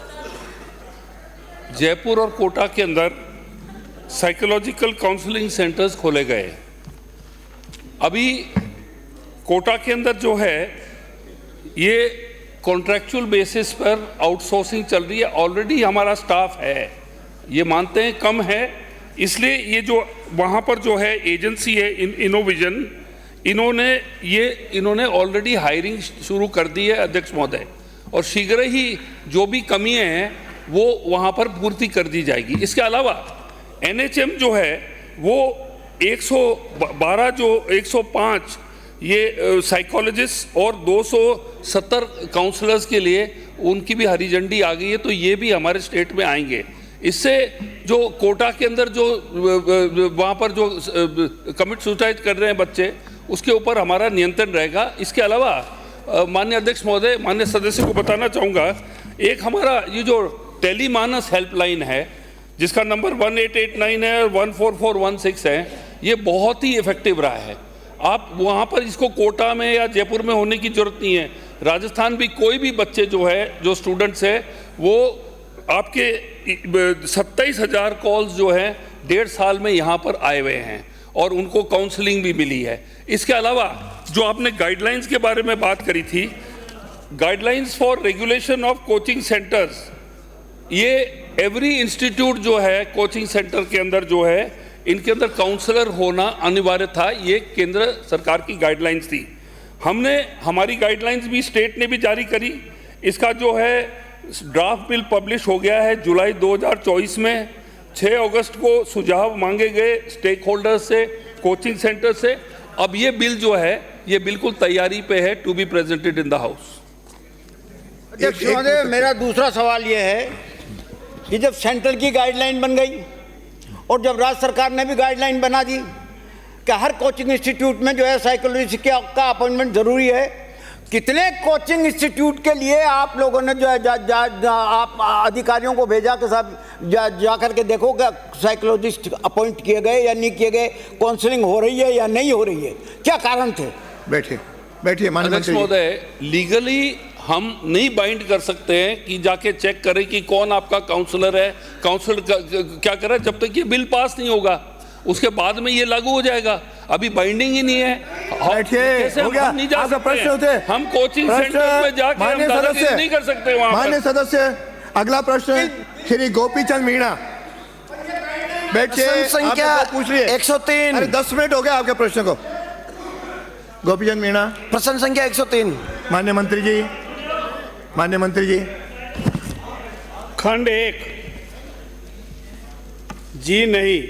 जयपुर और कोटा के अंदर साइकोलॉजिकल काउंसलिंग सेंटर्स खोले गए। अभी कोटा के अंदर जो है ये कॉन्ट्रैक्चुअल बेसिस पर आउटसोर्सिंग चल रही है। ऑलरेडी हमारा स्टाफ है, ये मानते हैं कम है, इसलिए ये जो वहाँ पर जो है एजेंसी है इनोविजन, इन्होंने ऑलरेडी हायरिंग शुरू कर दी है अध्यक्ष महोदय, और शीघ्र ही जो भी कमियाँ हैं वो वहाँ पर पूर्ति कर दी जाएगी। इसके अलावा एनएचएम जो है वो 112 जो 105 ये साइकोलॉजिस्ट और 270 काउंसलर्स के लिए उनकी भी हरी झंडी आ गई है, तो ये भी हमारे स्टेट में आएंगे। इससे जो कोटा के अंदर जो वहाँ पर जो कमिट सुसाइड कर रहे हैं बच्चे, उसके ऊपर हमारा नियंत्रण रहेगा। इसके अलावा माननीय अध्यक्ष महोदय, माननीय सदस्य को बताना चाहूँगा, एक हमारा ये जो टेलीमानस हेल्पलाइन है जिसका नंबर 1889 है और 14416 है, ये बहुत ही इफेक्टिव रहा है। आप वहाँ पर इसको कोटा में या जयपुर में होने की जरूरत नहीं है। राजस्थान भी कोई भी बच्चे जो है, जो स्टूडेंट्स है, वो आपके 27,000 कॉल्स जो है 1.5 साल में यहाँ पर आए हुए हैं और उनको काउंसलिंग भी मिली है। इसके अलावा जो आपने गाइडलाइंस के बारे में बात करी थी, guidelines for regulation of coaching centres, ये एवरी इंस्टीट्यूट जो है कोचिंग सेंटर के अंदर जो है, इनके अंदर काउंसलर होना अनिवार्य था। ये केंद्र सरकार की गाइडलाइंस थी। हमने हमारी गाइडलाइंस भी स्टेट ने भी जारी करी। इसका जो है ड्राफ्ट बिल पब्लिश हो गया है जुलाई 2024 में। 6 अगस्त को सुझाव मांगे गए स्टेक होल्डर्स से, कोचिंग सेंटर से। अब ये बिल जो है ये बिल्कुल तैयारी पे है to be presented in the house. अध्यक्ष महोदय, मेरा दूसरा सवाल ये है कि जब सेंट्रल की गाइडलाइन बन गई और जब राज्य सरकार ने भी गाइडलाइन बना दी कि हर कोचिंग इंस्टीट्यूट में जो है साइकोलॉजिस्ट का अपॉइंटमेंट जरूरी है, कितने कोचिंग इंस्टीट्यूट के लिए आप लोगों ने जो है आप अधिकारियों को भेजा कि साहब जा करके देखो कि साइकोलॉजिस्ट अपॉइंट किए गए या नहीं किए गए, काउंसलिंग हो रही है या नहीं हो रही है, क्या कारण थे? बैठिए माननीय अध्यक्ष महोदय, लीगली हम नहीं बाइंड कर सकते हैं कि जाके चेक करें कि कौन आपका काउंसलर है, काउंसलर क्या कर रहा है, जब तक ये बिल पास नहीं होगा उसके बाद में ये लागू हो जाएगा। अभी बाइंडिंग ही नहीं है। बैठिए, हो गया। हम नहीं जा आपका प्रश्न होते सकते, हम कोचिंग सेंटर में जाके हम दादागिरी नहीं कर सकते वहाँ पर। माननीय सदस्य, अगला प्रश्न श्री गोपीचंद मीणा। बैठिए, संख्या पूछ लिए 103। अरे 10 मिनट हो गया आपके प्रश्न को। गोपीचंद मीणा, प्रश्न संख्या 103। माननीय मंत्री जी, माननीय मंत्री जी। खंड 1 जी नहीं,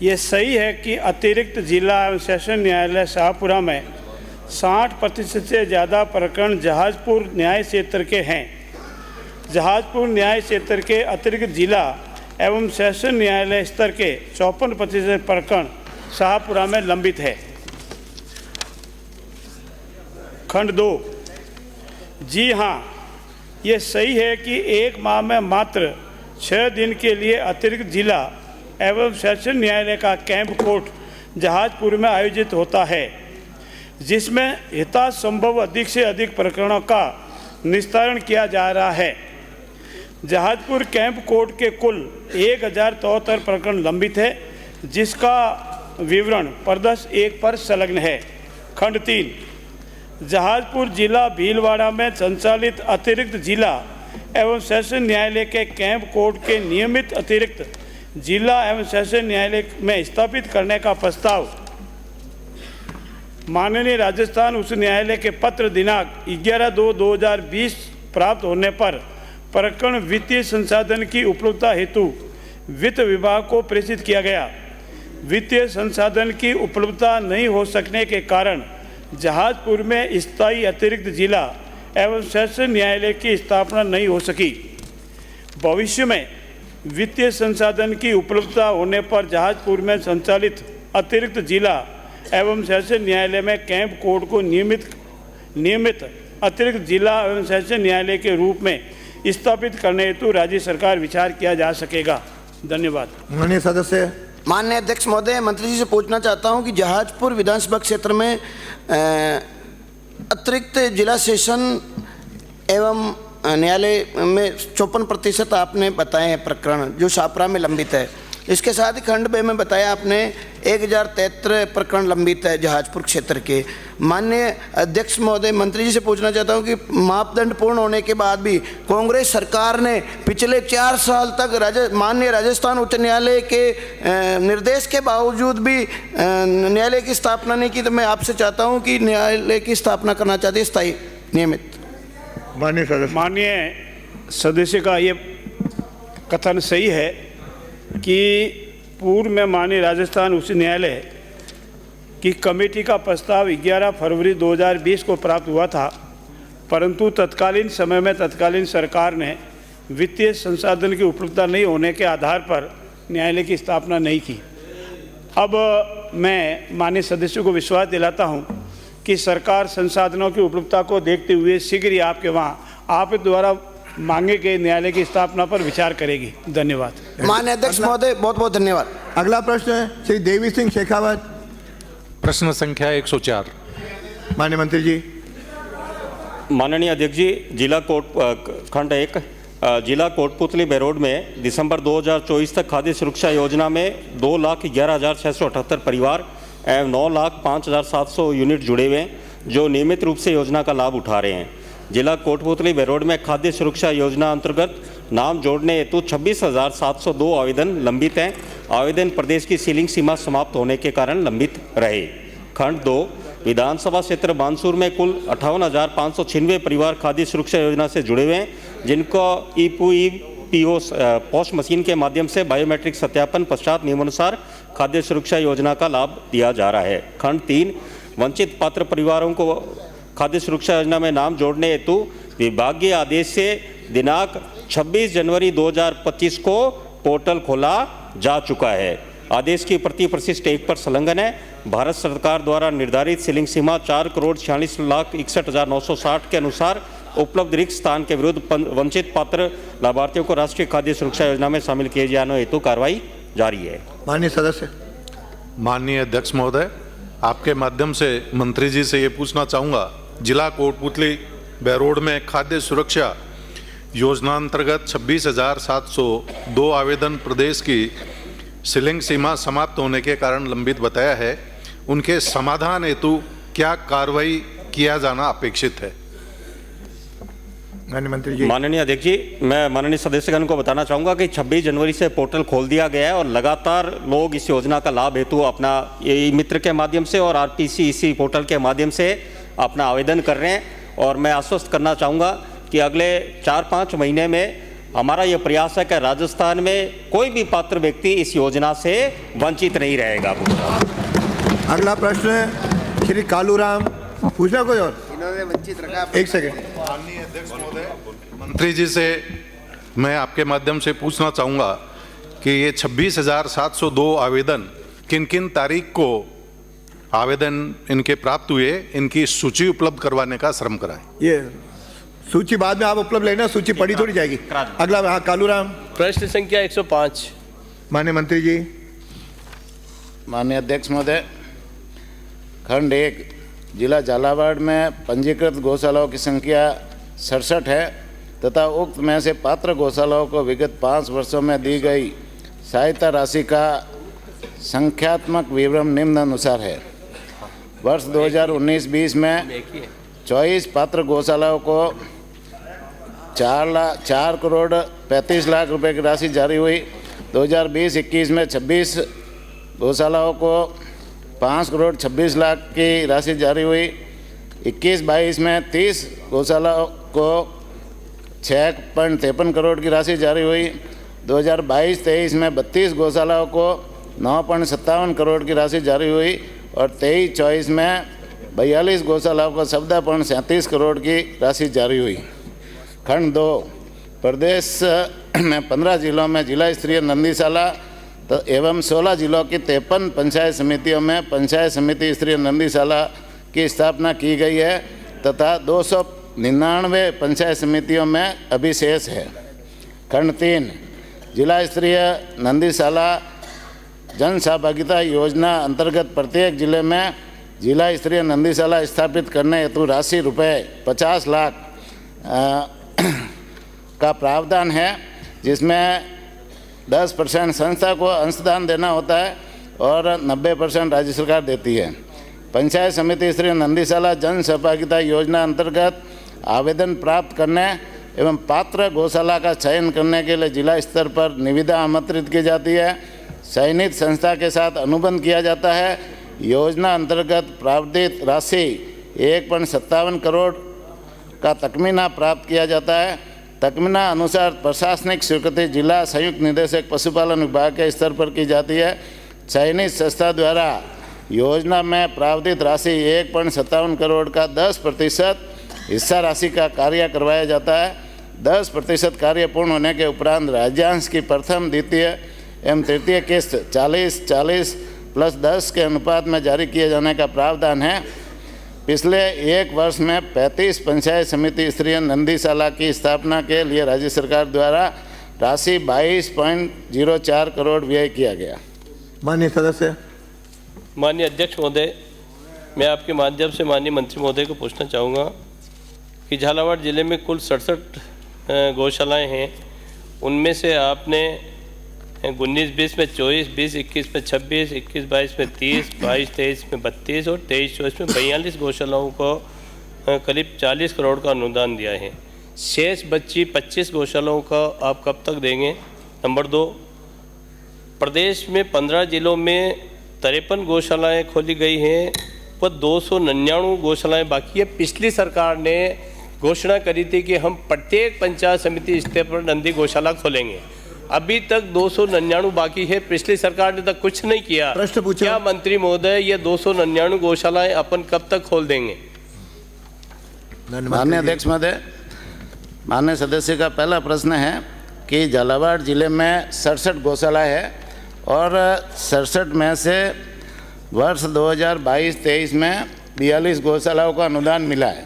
ये सही है कि अतिरिक्त जिला एवं सेशन न्यायालय शाहपुरा में 60% से ज़्यादा प्रकरण जहाजपुर न्याय क्षेत्र के हैं। जहाजपुर न्याय क्षेत्र के अतिरिक्त जिला एवं सेशन न्यायालय स्तर के 54% प्रकरण शाहपुरा में लंबित है। खंड 2, जी हाँ, ये सही है कि 1 माह में मात्र 6 दिन के लिए अतिरिक्त जिला एवं सेशन न्यायालय का कैंप कोर्ट जहाजपुर में आयोजित होता है, जिसमें यथासंभव अधिक से अधिक प्रकरणों का निस्तारण किया जा रहा है। जहाजपुर कैंप कोर्ट के कुल 1073 प्रकरण लंबित है, जिसका विवरण प्रदर्श 1 पर संलग्न है। खंड 3, जहाजपुर जिला भीलवाड़ा में संचालित अतिरिक्त जिला एवं सेशन न्यायालय के कैंप कोर्ट के नियमित अतिरिक्त जिला एवं सेशन न्यायालय में स्थापित करने का प्रस्ताव माननीय राजस्थान उच्च न्यायालय के पत्र दिनांक 11/2/2020 प्राप्त होने पर प्रकरण वित्तीय संसाधन की उपलब्धता हेतु वित्त विभाग को प्रेषित किया गया। वित्तीय संसाधन की उपलब्धता नहीं हो सकने के कारण जहाजपुर में स्थायी अतिरिक्त जिला एवं सेशन न्यायालय की स्थापना नहीं हो सकी। भविष्य में वित्तीय संसाधन की उपलब्धता होने पर जहाजपुर में संचालित अतिरिक्त जिला एवं सेशन न्यायालय में कैंप कोर्ट को नियमित अतिरिक्त जिला एवं सेशन न्यायालय के रूप में स्थापित करने हेतु राज्य सरकार विचार किया जा सकेगा। धन्यवाद। माननीय सदस्य। माननीय अध्यक्ष महोदय, मंत्री जी से पूछना चाहता हूं कि जहाजपुर विधानसभा क्षेत्र में अतिरिक्त जिला सेशन एवं न्यायालय में 54% आपने बताए हैं प्रकरण जो शाहपुरा में लंबित है। इसके साथ ही खंड 2 में बताया आपने 1073 प्रकरण लंबित है जहाजपुर क्षेत्र के। माननीय अध्यक्ष महोदय, मंत्री जी से पूछना चाहता हूं कि मापदंड पूर्ण होने के बाद भी कांग्रेस सरकार ने पिछले 4 साल तक माननीय राजस्थान उच्च न्यायालय के निर्देश के बावजूद भी न्यायालय की स्थापना नहीं की। तो मैं आपसे चाहता हूं कि न्यायालय की स्थापना करना चाहते हैं स्थायी नियमित। माननीय सदस्य का ये कथन सही है कि पूर्व में माननीय राजस्थान उच्च न्यायालय की कमेटी का प्रस्ताव 11 फरवरी 2020 को प्राप्त हुआ था, परंतु तत्कालीन समय में तत्कालीन सरकार ने वित्तीय संसाधन की उपलब्धता नहीं होने के आधार पर न्यायालय की स्थापना नहीं की। अब मैं माननीय सदस्यों को विश्वास दिलाता हूं कि सरकार संसाधनों की उपलब्धता को देखते हुए शीघ्र ही आपके वहाँ आप द्वारा मांगे गए न्यायालय की स्थापना पर विचार करेगी। धन्यवाद। माननीय अध्यक्ष महोदय, बहुत बहुत धन्यवाद। अगला प्रश्न है श्री देवी सिंह शेखावत। प्रश्न संख्या 104। माननीय मंत्री जी। माननीय अध्यक्ष जी, जिला कोट खंड 1 जिला कोटपुतली बेरोड में दिसंबर 2024 तक खाद्य सुरक्षा योजना में 2,11,678 परिवार एवं 9,05,700 यूनिट जुड़े हुए हैं, जो नियमित रूप से योजना का लाभ उठा रहे हैं। जिला कोटपुतली बेरोड में खाद्य सुरक्षा योजना अंतर्गत नाम जोड़ने हेतु 26,702 आवेदन लंबित हैं। आवेदन प्रदेश की सीलिंग सीमा समाप्त होने के कारण लंबित रहे। खंड 2 विधानसभा क्षेत्र बानसूर में कुल 58,596 परिवार खाद्य सुरक्षा योजना से जुड़े हुए हैं, जिनको EPO पोस्ट मशीन के माध्यम से बायोमेट्रिक सत्यापन पश्चात नियमानुसार खाद्य सुरक्षा योजना का लाभ दिया जा रहा है। खंड 3 वंचित पात्र परिवारों को खाद्य सुरक्षा योजना में नाम जोड़ने हेतु विभागीय आदेश से दिनांक 26 जनवरी 2025 को पोर्टल खोला जा चुका है। आदेश की प्रति परिशिष्ट 1 पर संलग्न है। भारत सरकार द्वारा निर्धारित सीलिंग सीमा 4,46,61,960 के अनुसार उपलब्ध रिक्त स्थान के विरुद्ध वंचित पात्र लाभार्थियों को राष्ट्रीय खाद्य सुरक्षा योजना में शामिल किए जाने हेतु कार्रवाई जारी है। माननीय सदस्य। माननीय अध्यक्ष महोदय, आपके माध्यम से मंत्री जी से ये पूछना चाहूँगा, जिला कोटपुतली बेरोड में खाद्य सुरक्षा योजना अंतर्गत 26,702 आवेदन प्रदेश की सीलिंग सीमा समाप्त होने के कारण लंबित बताया है। उनके समाधान हेतु क्या कार्रवाई किया जाना अपेक्षित है? माननीय मंत्री जी। माननीय अध्यक्ष जी, मैं माननीय सदस्यगण को बताना चाहूँगा कि 26 जनवरी से पोर्टल खोल दिया गया है और लगातार लोग इस योजना का लाभ हेतु अपना ई मित्र के माध्यम से और RPC इसी पोर्टल के माध्यम से अपना आवेदन कर रहे हैं। और मैं आश्वस्त करना चाहूँगा कि अगले 4-5 महीने में हमारा ये प्रयास है कि राजस्थान में कोई भी पात्र व्यक्ति इस योजना से वंचित नहीं रहेगा। अगला प्रश्न है श्री कालूराम। पूछना कोई और? इन्होंने वंचित रखा। एक सेकंड। माननीय अध्यक्ष महोदय, मंत्री जी से मैं आपके माध्यम से पूछना चाहूँगा कि ये 26,702 आवेदन किन किन तारीख को आवेदन इनके प्राप्त हुए, इनकी सूची उपलब्ध करवाने का श्रम कराएं। ये सूची बाद में आप उपलब्ध लेना, सूची पढ़ी थोड़ी जाएगी। अगला हाँ कालूराम। प्रश्न संख्या 105। माननीय मंत्री जी। माननीय अध्यक्ष महोदय, खंड 1 जिला झालावाड़ में पंजीकृत गौशालाओं की संख्या 67 है तथा उक्त में से पात्र गौशालाओं को विगत 5 वर्षों में दी गई सहायता राशि का संख्यात्मक विवरण निम्नानुसार है। वर्ष 2019-20 में 24 पात्र गौशालाओं को 4 करोड़ 35 लाख रुपए की राशि जारी हुई। 2020-21 में 26 गौशालाओं को 5 करोड़ 26 लाख की राशि जारी हुई। 21-22 में 30 गौशालाओं को 6.53 करोड़ की राशि जारी हुई। 2022-23 में 32 गौशालाओं को 9.57 करोड़ की राशि जारी हुई और 23-24 में 42 गौशालाओं को 14.37 करोड़ की राशि जारी हुई। खंड 2 प्रदेश में 15 जिलों में जिला स्तरीय नंदीशाला एवं 16 जिलों की 53 पंचायत समितियों में पंचायत समिति स्तरीय नंदीशाला की स्थापना की गई है तथा 299 पंचायत समितियों में अभी शेष है। खंड 3 जिला स्तरीय नंदीशाला जन सहभागिता योजना अंतर्गत प्रत्येक जिले में जिला स्तरीय नंदीशाला स्थापित करने हेतु राशि रुपये 50 लाख का प्रावधान है, जिसमें 10% संस्था को अंशदान देना होता है और 90% राज्य सरकार देती है। पंचायत समिति स्तरीय नंदीशाला जन सहभागिता योजना अंतर्गत आवेदन प्राप्त करने एवं पात्र गौशाला का चयन करने के लिए जिला स्तर पर निविदा आमंत्रित की जाती है। चयनित संस्था के साथ अनुबंध किया जाता है। योजना अंतर्गत प्रावधित राशि 1.57 करोड़ का तखमीना प्राप्त किया जाता है। तखमीना अनुसार प्रशासनिक स्वीकृति जिला संयुक्त निदेशक पशुपालन विभाग के स्तर पर की जाती है। चयनित संस्था द्वारा योजना में प्रावधित राशि 1.57 करोड़ का 10% हिस्सा राशि का कार्य करवाया जाता है। 10% कार्य पूर्ण होने के उपरांत राज्यांश की प्रथम, द्वितीय एवं तृतीय किस्त 40-40 + 10 के अनुपात में जारी किए जाने का प्रावधान है। पिछले एक वर्ष में 35 पंचायत समिति स्तरीय नंदीशाला की स्थापना के लिए राज्य सरकार द्वारा राशि 22.04 करोड़ व्यय किया गया। माननीय सदस्य। माननीय अध्यक्ष महोदय, मैं आपके माध्यम से माननीय मंत्री महोदय को पूछना चाहूँगा कि झालावाड़ जिले में कुल 67 गौशालाएँ हैं। उनमें से आपने 19-20 में 24, 20-21 में 26, 21-22 में 30, 22-23 में 32 और 23-24 में 42 गौशालाओं को करीब 40 करोड़ का अनुदान दिया है। शेष बची 25 गौशालाओं का आप कब तक देंगे? नंबर 2, प्रदेश में 15 जिलों में 53 गौशालाएँ खोली गई हैं पर 299 गौशालाएँ बाकी है। पिछली सरकार ने घोषणा करी थी कि हम प्रत्येक पंचायत समिति स्तर पर नंदी गौशाला खोलेंगे। अभी तक 299 बाकी है। पिछली सरकार ने तक कुछ नहीं किया। प्रश्न पूछो। क्या मंत्री महोदय ये 299 गौशालाएं अपन कब तक खोल देंगे? माननीय अध्यक्ष महोदय, माननीय सदस्य का पहला प्रश्न है कि झालावाड़ जिले में 67 गौशाला है और 67 में से वर्ष 2022-23 में 42 गौशालाओं का अनुदान मिला है।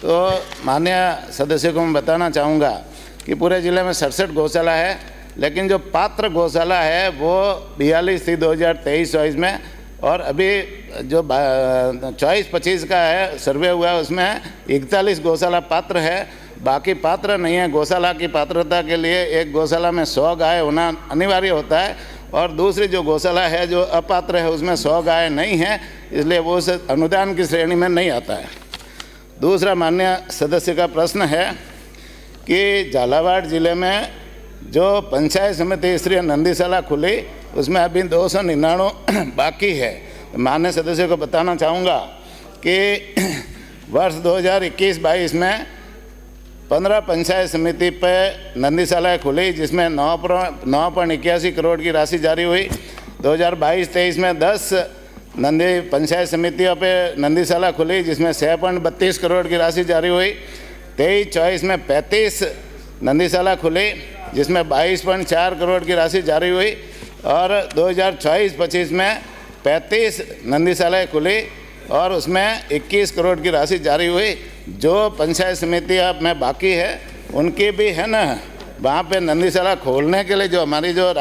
तो माननीय सदस्य को मैं बताना चाहूँगा कि पूरे ज़िले में 67 गौशाला है, लेकिन जो पात्र गौशाला है वो 42 थी 2023-24 में और अभी जो 24-25 का है सर्वे हुआ है उसमें 41 गौशाला पात्र है। बाकी पात्र नहीं है। गौशाला की पात्रता के लिए एक गौशाला में 100 गाय होना अनिवार्य होता है और दूसरी जो गौशाला है जो अपात्र है उसमें 100 गाय नहीं है, इसलिए वो उस अनुदान की श्रेणी में नहीं आता है। दूसरा माननीय सदस्य का प्रश्न है कि झालावाड़ जिले में जो पंचायत समिति स्तरीय नंदीशाला खुली उसमें अभी 299 बाकी है। माननीय सदस्य को बताना चाहूँगा कि वर्ष 2021-22 में 15 पंचायत समिति पे नंदीशालाएँ खुली जिसमें 9.81 करोड़ की राशि जारी हुई। 2022-23 में 10 नंदी पंचायत समितियों पे नंदीशाला खुली जिसमें 6.32 करोड़ की राशि जारी हुई। 23-24 में 35 नंदीशाला खुली जिसमें 22.4 करोड़ की राशि जारी हुई और 2024-25 में 35 नंदीशालाएँ खुली और उसमें 21 करोड़ की राशि जारी हुई। जो पंचायत समितियाँ में बाकी है उनकी भी है ना, वहाँ पे नंदीशाला खोलने के लिए जो हमारी जो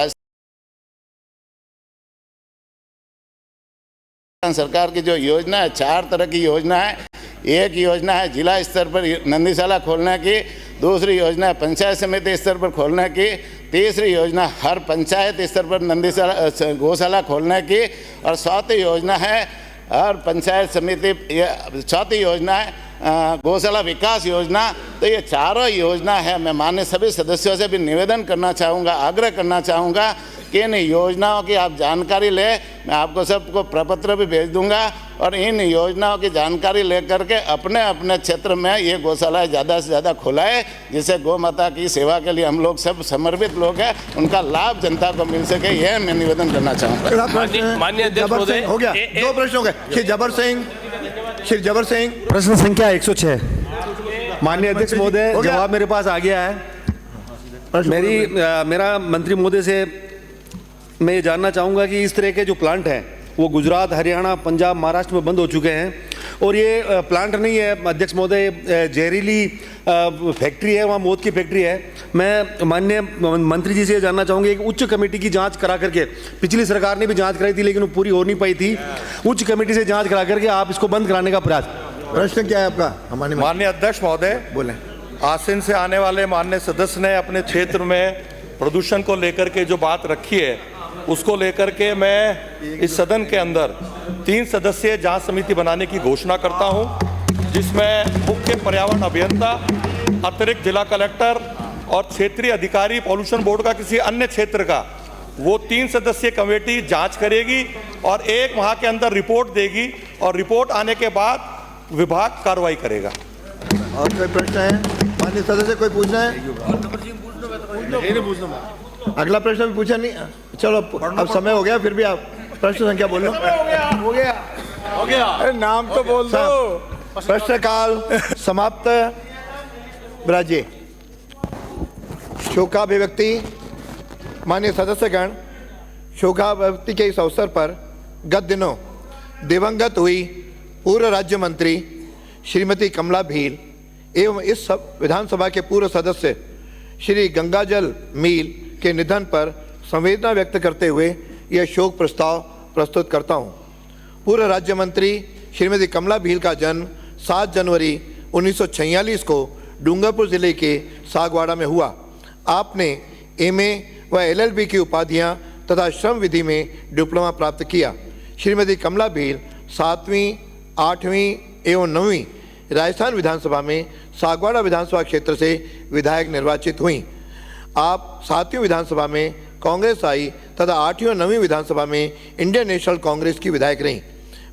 राजस्थान सरकार की जो योजना है, 4 तरह की योजना है। एक योजना है जिला स्तर पर नंदीशाला खोलने की, दूसरी योजना है पंचायत समिति स्तर पर खोलने की, तीसरी योजना हर पंचायत स्तर पर नंदीशाला गौशाला खोलने की, और चौथी योजना है हर पंचायत समिति, चौथी योजना है गौशाला विकास योजना। तो ये चारों योजना है। मैं माननीय सभी सदस्यों से भी निवेदन करना चाहूँगा, आग्रह करना चाहूँगा कि इन योजनाओं की आप जानकारी लें। मैं आपको सबको प्रपत्र भी भेज दूंगा, और इन योजनाओं की जानकारी लेकर के अपने अपने क्षेत्र में ये गौशाला ज़्यादा से ज़्यादा खुलाए, जिससे गौ माता की सेवा के लिए हम लोग सब समर्पित लोग हैं, उनका लाभ जनता को मिल सके। यह मैं निवेदन करना चाहूँगा। माननीय अध्यक्ष महोदय, हो गया, 2 प्रश्न हो गए। श्री जबर सिंह, प्रश्न संख्या 106। माननीय अध्यक्ष महोदय, जवाब मेरे पास आ गया है। मेरा मंत्री महोदय से मैं ये जानना चाहूँगा कि इस तरह के जो प्लांट हैं वो गुजरात, हरियाणा, पंजाब, महाराष्ट्र में बंद हो चुके हैं, और ये प्लांट नहीं है अध्यक्ष महोदय, जहरीली फैक्ट्री है, वहाँ मौत की फैक्ट्री है। मैं माननीय मंत्री जी से जानना चाहूँगा, एक उच्च कमेटी की जांच करा करके, पिछली सरकार ने भी जांच कराई थी लेकिन वो पूरी हो नहीं पाई थी, उच्च कमेटी से जाँच करा करके आप इसको बंद कराने का प्रयास। प्रश्न क्या है आपका? माननीय अध्यक्ष महोदय, बोले। आसीन से आने वाले माननीय सदस्य ने अपने क्षेत्र में प्रदूषण को लेकर के जो बात रखी है, उसको लेकर के मैं इस सदन के अंदर 3 सदस्यीय जांच समिति बनाने की घोषणा करता हूं, जिसमें मुख्य पर्यावरण अभियंता, अतिरिक्त जिला कलेक्टर और क्षेत्रीय अधिकारी पॉल्यूशन बोर्ड का किसी अन्य क्षेत्र का, वो 3 सदस्यीय कमेटी जांच करेगी और 1 माह के अंदर रिपोर्ट देगी, और रिपोर्ट आने के बाद विभाग कार्रवाई करेगा। और कोई प्रश्न है? माननीय सदस्य कोई पूछना है? अगला प्रश्न भी पूछा नहीं, चलो अब समय हो गया, फिर भी आप प्रश्न संख्या बोल लो। हो गया। अरे नाम तो बोल दो। प्रश्नकाल समाप्त। ब्राजे शोकाभिव्यक्ति। माननीय सदस्यगण, शोकाभिव्यक्ति के इस अवसर पर गत दिनों दिवंगत हुई पूर्व राज्य मंत्री श्रीमती कमला भील एवं इस विधानसभा के पूर्व सदस्य श्री गंगाजल मील के निधन पर संवेदना व्यक्त करते हुए यह शोक प्रस्ताव प्रस्तुत करता हूं। पूर्व राज्य मंत्री श्रीमती कमला भील का जन्म 7 जनवरी 1946 को डूंगरपुर जिले के सागवाड़ा में हुआ। आपने एमए व एलएलबी की उपाधियां तथा श्रम विधि में डिप्लोमा प्राप्त किया। श्रीमती कमला भील 7वीं, 8वीं एवं 9वीं राजस्थान विधानसभा में सागवाड़ा विधानसभा क्षेत्र से विधायक निर्वाचित हुई। आप 7वीं विधानसभा में कांग्रेस आई तथा 8वीं और 9वीं विधानसभा में इंडियन नेशनल कांग्रेस की विधायक रहीं।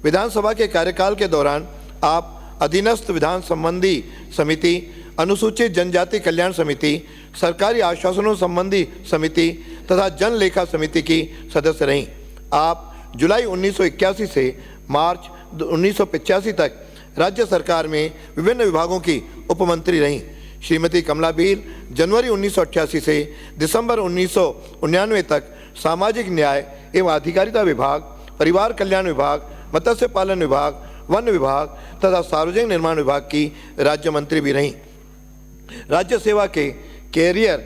विधानसभा के कार्यकाल के दौरान आप अधीनस्थ विधान संबंधी समिति, अनुसूचित जनजाति कल्याण समिति, सरकारी आश्वासनों संबंधी समिति तथा जन लेखा समिति की सदस्य रहीं। आप जुलाई 1981 से मार्च 1985 तक राज्य सरकार में विभिन्न विभागों की उपमंत्री रहीं। श्रीमती कमला भील जनवरी 1988 से दिसंबर 1999 तक सामाजिक न्याय एवं अधिकारिता विभाग, परिवार कल्याण विभाग, मत्स्य पालन विभाग, वन विभाग तथा सार्वजनिक निर्माण विभाग की राज्य मंत्री भी रहीं। राज्य सेवा के कैरियर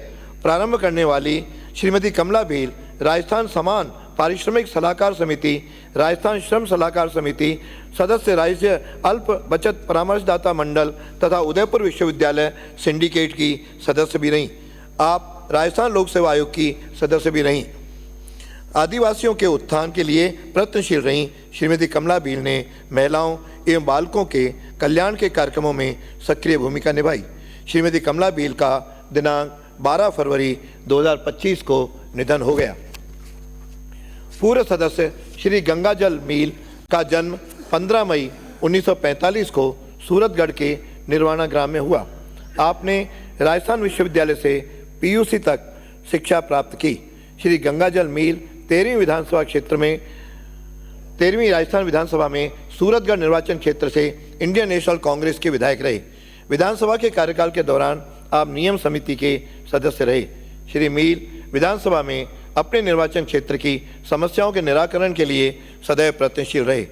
प्रारंभ करने वाली श्रीमती कमला भील राजस्थान समान पारिश्रमिक सलाहकार समिति, राजस्थान श्रम सलाहकार समिति, सदस्य राज्य अल्प बचत परामर्शदाता मंडल तथा उदयपुर विश्वविद्यालय सिंडिकेट की सदस्य भी रहीं। आप राजस्थान लोक सेवा आयोग की सदस्य भी रहीं। आदिवासियों के उत्थान के लिए प्रयत्नशील रहीं श्रीमती कमला भील ने महिलाओं एवं बालकों के कल्याण के कार्यक्रमों में सक्रिय भूमिका निभाई। श्रीमती कमला भील का दिनांक 12 फरवरी 2025 को निधन हो गया। पूर्व सदस्य श्री गंगाजल मील का जन्म 15 मई 1945 को सूरतगढ़ के निर्वाणा ग्राम में हुआ। आपने राजस्थान विश्वविद्यालय से पीयूसी तक शिक्षा प्राप्त की। श्री गंगाजल मील 13वीं विधानसभा क्षेत्र में 13वीं राजस्थान विधानसभा में सूरतगढ़ निर्वाचन क्षेत्र से इंडियन नेशनल कांग्रेस के विधायक रहे। विधानसभा के कार्यकाल के दौरान आप नियम समिति के सदस्य रहे। श्री मील विधानसभा में अपने निर्वाचन क्षेत्र की समस्याओं के निराकरण के लिए सदैव प्रयत्नशील रहे।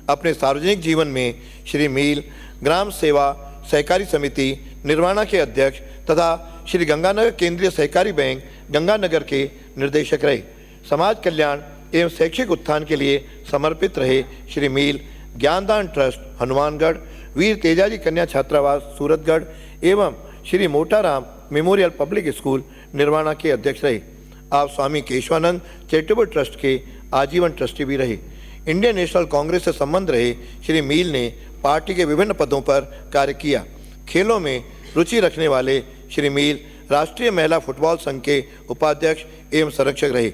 अपने सार्वजनिक जीवन में श्री मील ग्राम सेवा सहकारी समिति निर्वाणा के अध्यक्ष तथा श्री गंगानगर केंद्रीय सहकारी बैंक गंगानगर के निर्देशक रहे। समाज कल्याण एवं शैक्षिक उत्थान के लिए समर्पित रहे श्री मील ज्ञानदान ट्रस्ट हनुमानगढ़, वीर तेजाजी कन्या छात्रावास सूरतगढ़ एवं Shri Motaram memorial public school Nirwana के अध्यक्ष रहे। आप स्वामी केशवानंद चैरिटेबल ट्रस्ट के आजीवन ट्रस्टी भी रहे। इंडियन नेशनल कांग्रेस से संबंध रहे श्री मील ने पार्टी के विभिन्न पदों पर कार्य किया। खेलों में रुचि रखने वाले श्री मील राष्ट्रीय महिला फुटबॉल संघ के उपाध्यक्ष एवं संरक्षक रहे।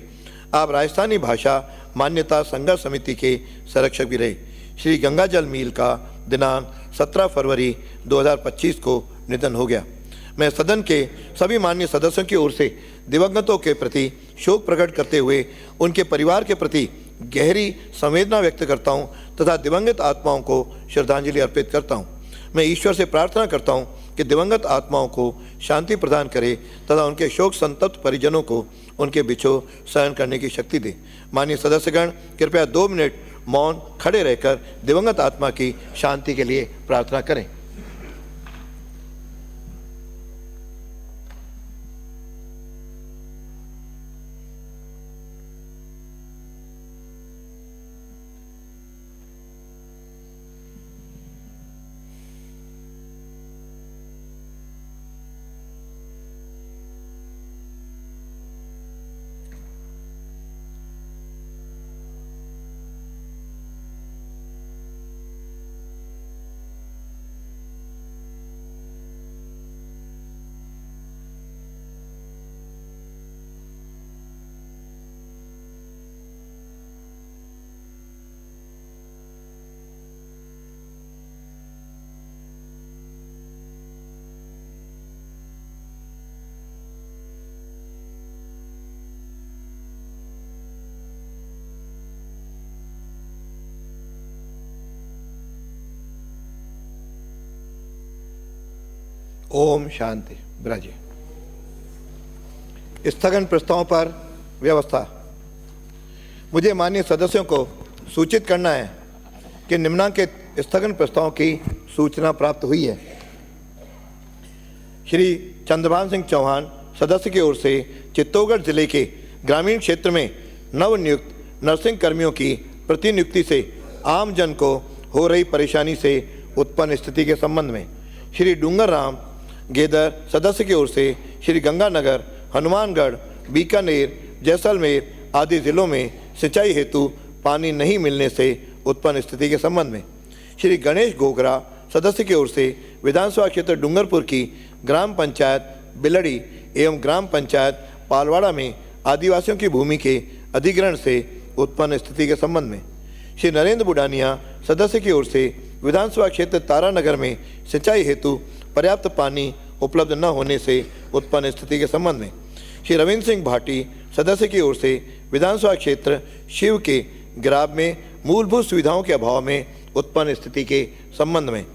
आप राजस्थानी भाषा मान्यता संघर्ष समिति के संरक्षक भी रहे। श्री गंगाजल मील का दिनांक 17 फरवरी 2025 को निधन हो गया। मैं सदन के सभी माननीय सदस्यों की ओर से दिवंगतों के प्रति शोक प्रकट करते हुए उनके परिवार के प्रति गहरी संवेदना व्यक्त करता हूं तथा दिवंगत आत्माओं को श्रद्धांजलि अर्पित करता हूं। मैं ईश्वर से प्रार्थना करता हूं कि दिवंगत आत्माओं को शांति प्रदान करे तथा उनके शोक संतप्त परिजनों को उनके बिछो सहन करने की शक्ति दे। माननीय सदस्यगण, कृपया 2 मिनट मौन खड़े रहकर दिवंगत आत्मा की शांति के लिए प्रार्थना करें। ओम शांति। विराजिए। स्थगन प्रस्ताव पर व्यवस्था। मुझे माननीय सदस्यों को सूचित करना है कि निम्नांकित स्थगन प्रस्ताव की सूचना प्राप्त हुई है। श्री चंद्रभान सिंह चौहान सदस्य की ओर से चित्तौड़गढ़ जिले के ग्रामीण क्षेत्र में नवनियुक्त नर्सिंग कर्मियों की प्रतिनियुक्ति से आम जन को हो रही परेशानी से उत्पन्न स्थिति के संबंध में श्री डूंगर राम गेदर सदस्य की ओर से श्री गंगानगर, हनुमानगढ़, बीकानेर, जैसलमेर आदि जिलों में सिंचाई हेतु पानी नहीं मिलने से उत्पन्न स्थिति के संबंध में श्री गणेश गोगरा सदस्य की ओर से विधानसभा क्षेत्र डूंगरपुर की ग्राम पंचायत बिलड़ी एवं ग्राम पंचायत पालवाड़ा में आदिवासियों की भूमि के अधिग्रहण से उत्पन्न स्थिति के संबंध में श्री नरेंद्र बुडानिया सदस्य की ओर से विधानसभा क्षेत्र तारानगर में सिंचाई हेतु पर्याप्त पानी उपलब्ध न होने से उत्पन्न स्थिति के संबंध में श्री रविंद्र सिंह भाटी सदस्य की ओर से विधानसभा क्षेत्र शिव के गिराब में मूलभूत सुविधाओं के अभाव में उत्पन्न स्थिति के संबंध में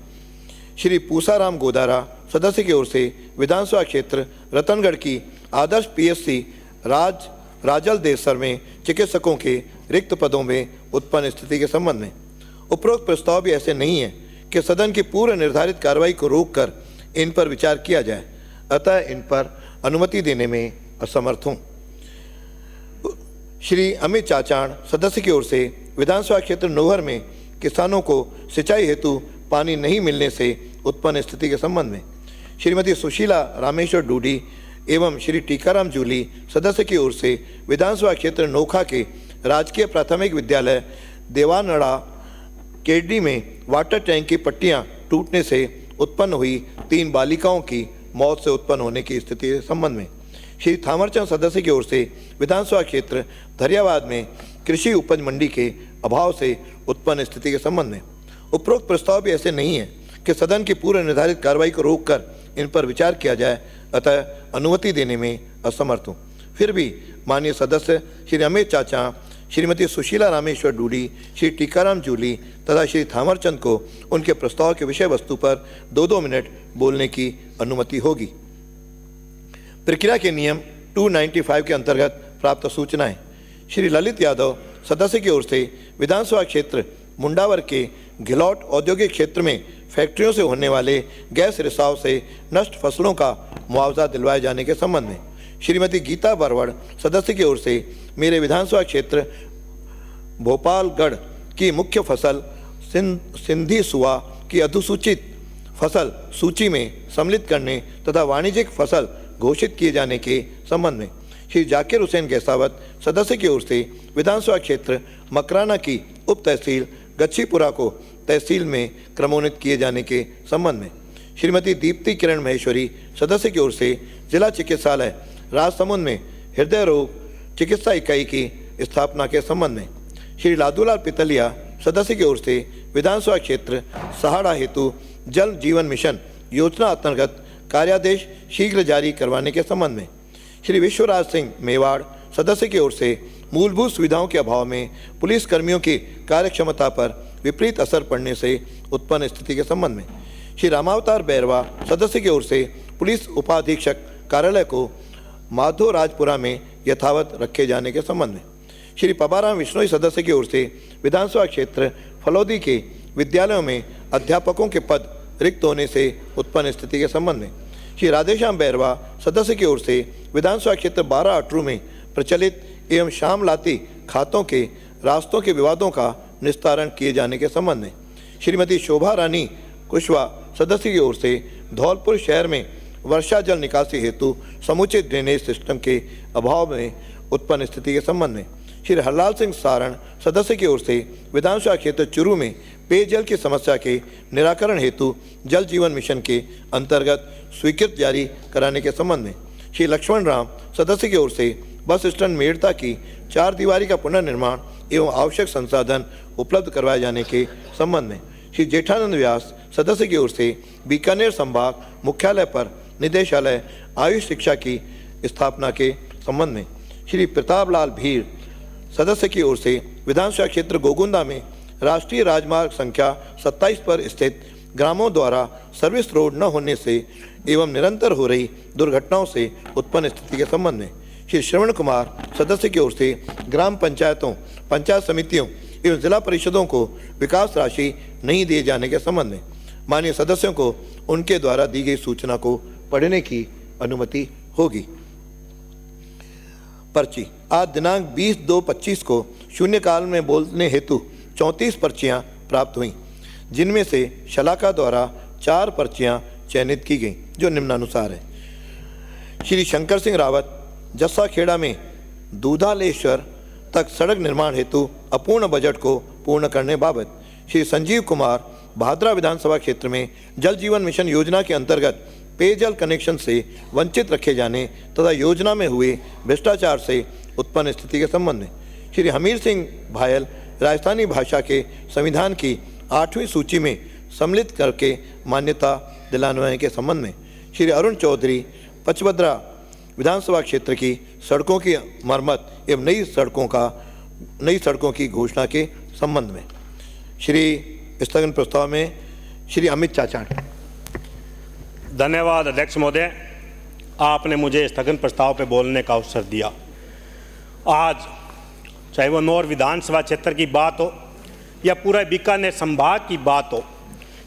श्री पूसाराम गोदारा सदस्य की ओर से विधानसभा क्षेत्र रतनगढ़ की आदर्श पीएससी राजल देसर में चिकित्सकों के रिक्त पदों में उत्पन्न स्थिति के संबंध में उपरोक्त प्रस्ताव भी ऐसे नहीं है कि सदन की पूर्व निर्धारित कार्रवाई को रोककर इन पर विचार किया जाए, अतः इन पर अनुमति देने में असमर्थ हूं। श्री अमित चाचाण सदस्य की ओर से विधानसभा क्षेत्र नोहर में किसानों को सिंचाई हेतु पानी नहीं मिलने से उत्पन्न स्थिति के संबंध में श्रीमती सुशीला रामेश्वर डूडी एवं श्री टीकाराम जूली सदस्य की ओर से विधानसभा क्षेत्र नोखा के राजकीय प्राथमिक विद्यालय देवानड़ा केडी में वाटर टैंक की पट्टियां टूटने से उत्पन्न हुई 3 बालिकाओं की मौत से उत्पन्न होने की स्थिति के संबंध में श्री थावरचंद सदस्य की ओर से विधानसभा क्षेत्र धरियावाद में कृषि उपज मंडी के अभाव से उत्पन्न स्थिति के संबंध में उपरोक्त प्रस्ताव भी ऐसे नहीं है कि सदन की पूर्व निर्धारित कार्रवाई को रोककर इन पर विचार किया जाए, अतः अनुमति देने में असमर्थ हूँ। फिर भी माननीय सदस्य श्री अमित चाचा, श्रीमती सुशीला रामेश्वर डूडी, श्री टीकाराम जूली तथा श्री थावरचंद को उनके प्रस्ताव के विषय वस्तु पर 2-2 मिनट बोलने की अनुमति होगी। प्रक्रिया के नियम 295 के अंतर्गत प्राप्त सूचनाएं। श्री ललित यादव सदस्य की ओर से विधानसभा क्षेत्र मुंडावर के घिलौट औद्योगिक क्षेत्र में फैक्ट्रियों से होने वाले गैस रिसाव से नष्ट फसलों का मुआवजा दिलवाए जाने के संबंध में श्रीमती गीता बरवड़ सदस्य की ओर से मेरे विधानसभा क्षेत्र भोपालगढ़ की मुख्य फसल सिंधी सुआ की अधिसूचित फसल सूची में सम्मिलित करने तथा वाणिज्यिक फसल घोषित किए जाने के संबंध में श्री जाकिर हुसैन गहसावत सदस्य की ओर से विधानसभा क्षेत्र मकराना की उप तहसील गच्छीपुरा को तहसील में क्रमोन्नत किए जाने के संबंध में श्रीमती दीप्ति किरण महेश्वरी सदस्य की ओर से जिला चिकित्सालय राजसमंद में हृदय रोग चिकित्सा इकाई की स्थापना के संबंध में श्री लादूलाल पितलिया सदस्य की ओर से विधानसभा क्षेत्र सहाड़ा हेतु जल जीवन मिशन योजना अंतर्गत कार्यादेश शीघ्र जारी करवाने के संबंध में श्री विश्वराज सिंह मेवाड़ सदस्य की ओर से मूलभूत सुविधाओं के अभाव में पुलिस कर्मियों की कार्यक्षमता पर विपरीत असर पड़ने से उत्पन्न स्थिति के संबंध में श्री रामावतार बैरवा सदस्य की ओर से पुलिस उपाधीक्षक कार्यालय को माधोराजपुरा में यथावत रखे जाने के संबंध में श्री पबाराम विश्नोई सदस्य की ओर से विधानसभा क्षेत्र फलौदी के विद्यालयों में अध्यापकों के पद रिक्त होने से उत्पन्न स्थिति के संबंध में श्री राधेश्याम बैरवा सदस्य की ओर से विधानसभा क्षेत्र 12 अटरू में प्रचलित एवं शाम लाती खातों के रास्तों के विवादों का निस्तारण किए जाने के संबंध में श्रीमती शोभा रानी कुशवाहा सदस्य की ओर से धौलपुर शहर में वर्षा जल निकासी हेतु समुचित ड्रेनेज सिस्टम के अभाव में उत्पन्न स्थिति के संबंध में श्री हरलाल सिंह सारण सदस्य की ओर से विधानसभा क्षेत्र चुरू में पेयजल की समस्या के निराकरण हेतु जल जीवन मिशन के अंतर्गत स्वीकृत जारी कराने के संबंध में श्री लक्ष्मण राम सदस्य की ओर से बस स्टैंड मेड़ता की 4 दीवारी का पुनर्निर्माण एवं आवश्यक संसाधन उपलब्ध करवाए जाने के संबंध में श्री जेठानंद व्यास सदस्य की ओर से बीकानेर संभाग मुख्यालय पर निदेशालय आयुष शिक्षा की स्थापना के संबंध में श्री प्रताप लाल भीड़ सदस्य की ओर से विधानसभा क्षेत्र गोगुंदा में राष्ट्रीय राजमार्ग संख्या 27 पर स्थित ग्रामों द्वारा सर्विस रोड न होने से एवं निरंतर हो रही दुर्घटनाओं से उत्पन्न स्थिति के संबंध में श्री श्रवण कुमार सदस्य की ओर से ग्राम पंचायतों पंचायत समितियों एवं जिला परिषदों को विकास राशि नहीं दिए जाने के संबंध में माननीय सदस्यों को उनके द्वारा दी गई सूचना को पढ़ने की अनुमति होगी। पर्ची आज दिनांक 20/2/25 को शून्यकाल में बोलने हेतु 34 पर्चियां प्राप्त हुईं, जिनमें से शलाका द्वारा 4 पर्चियां चयनित की गईं, जो निम्नानुसार है। श्री शंकर सिंह रावत जस्सा खेड़ा में दूधालेश्वर तक सड़क निर्माण हेतु अपूर्ण बजट को पूर्ण करने बाबत श्री संजीव कुमार भादरा विधानसभा क्षेत्र में जल जीवन मिशन योजना के अंतर्गत पेयजल कनेक्शन से वंचित रखे जाने तथा योजना में हुए भ्रष्टाचार से उत्पन्न स्थिति के संबंध में श्री हमीर सिंह भायल राजस्थानी भाषा के संविधान की 8वीं सूची में सम्मिलित करके मान्यता दिलाने के संबंध में श्री अरुण चौधरी पचभद्रा विधानसभा क्षेत्र की सड़कों की मरम्मत एवं नई सड़कों की घोषणा के संबंध में श्री स्थगन प्रस्ताव में श्री अमित चाचाण। धन्यवाद अध्यक्ष महोदय, आपने मुझे स्थगन प्रस्ताव पर बोलने का अवसर दिया। आज चाहे वो नौर विधानसभा क्षेत्र की बात हो या पूरा बीकानेर संभाग की बात हो,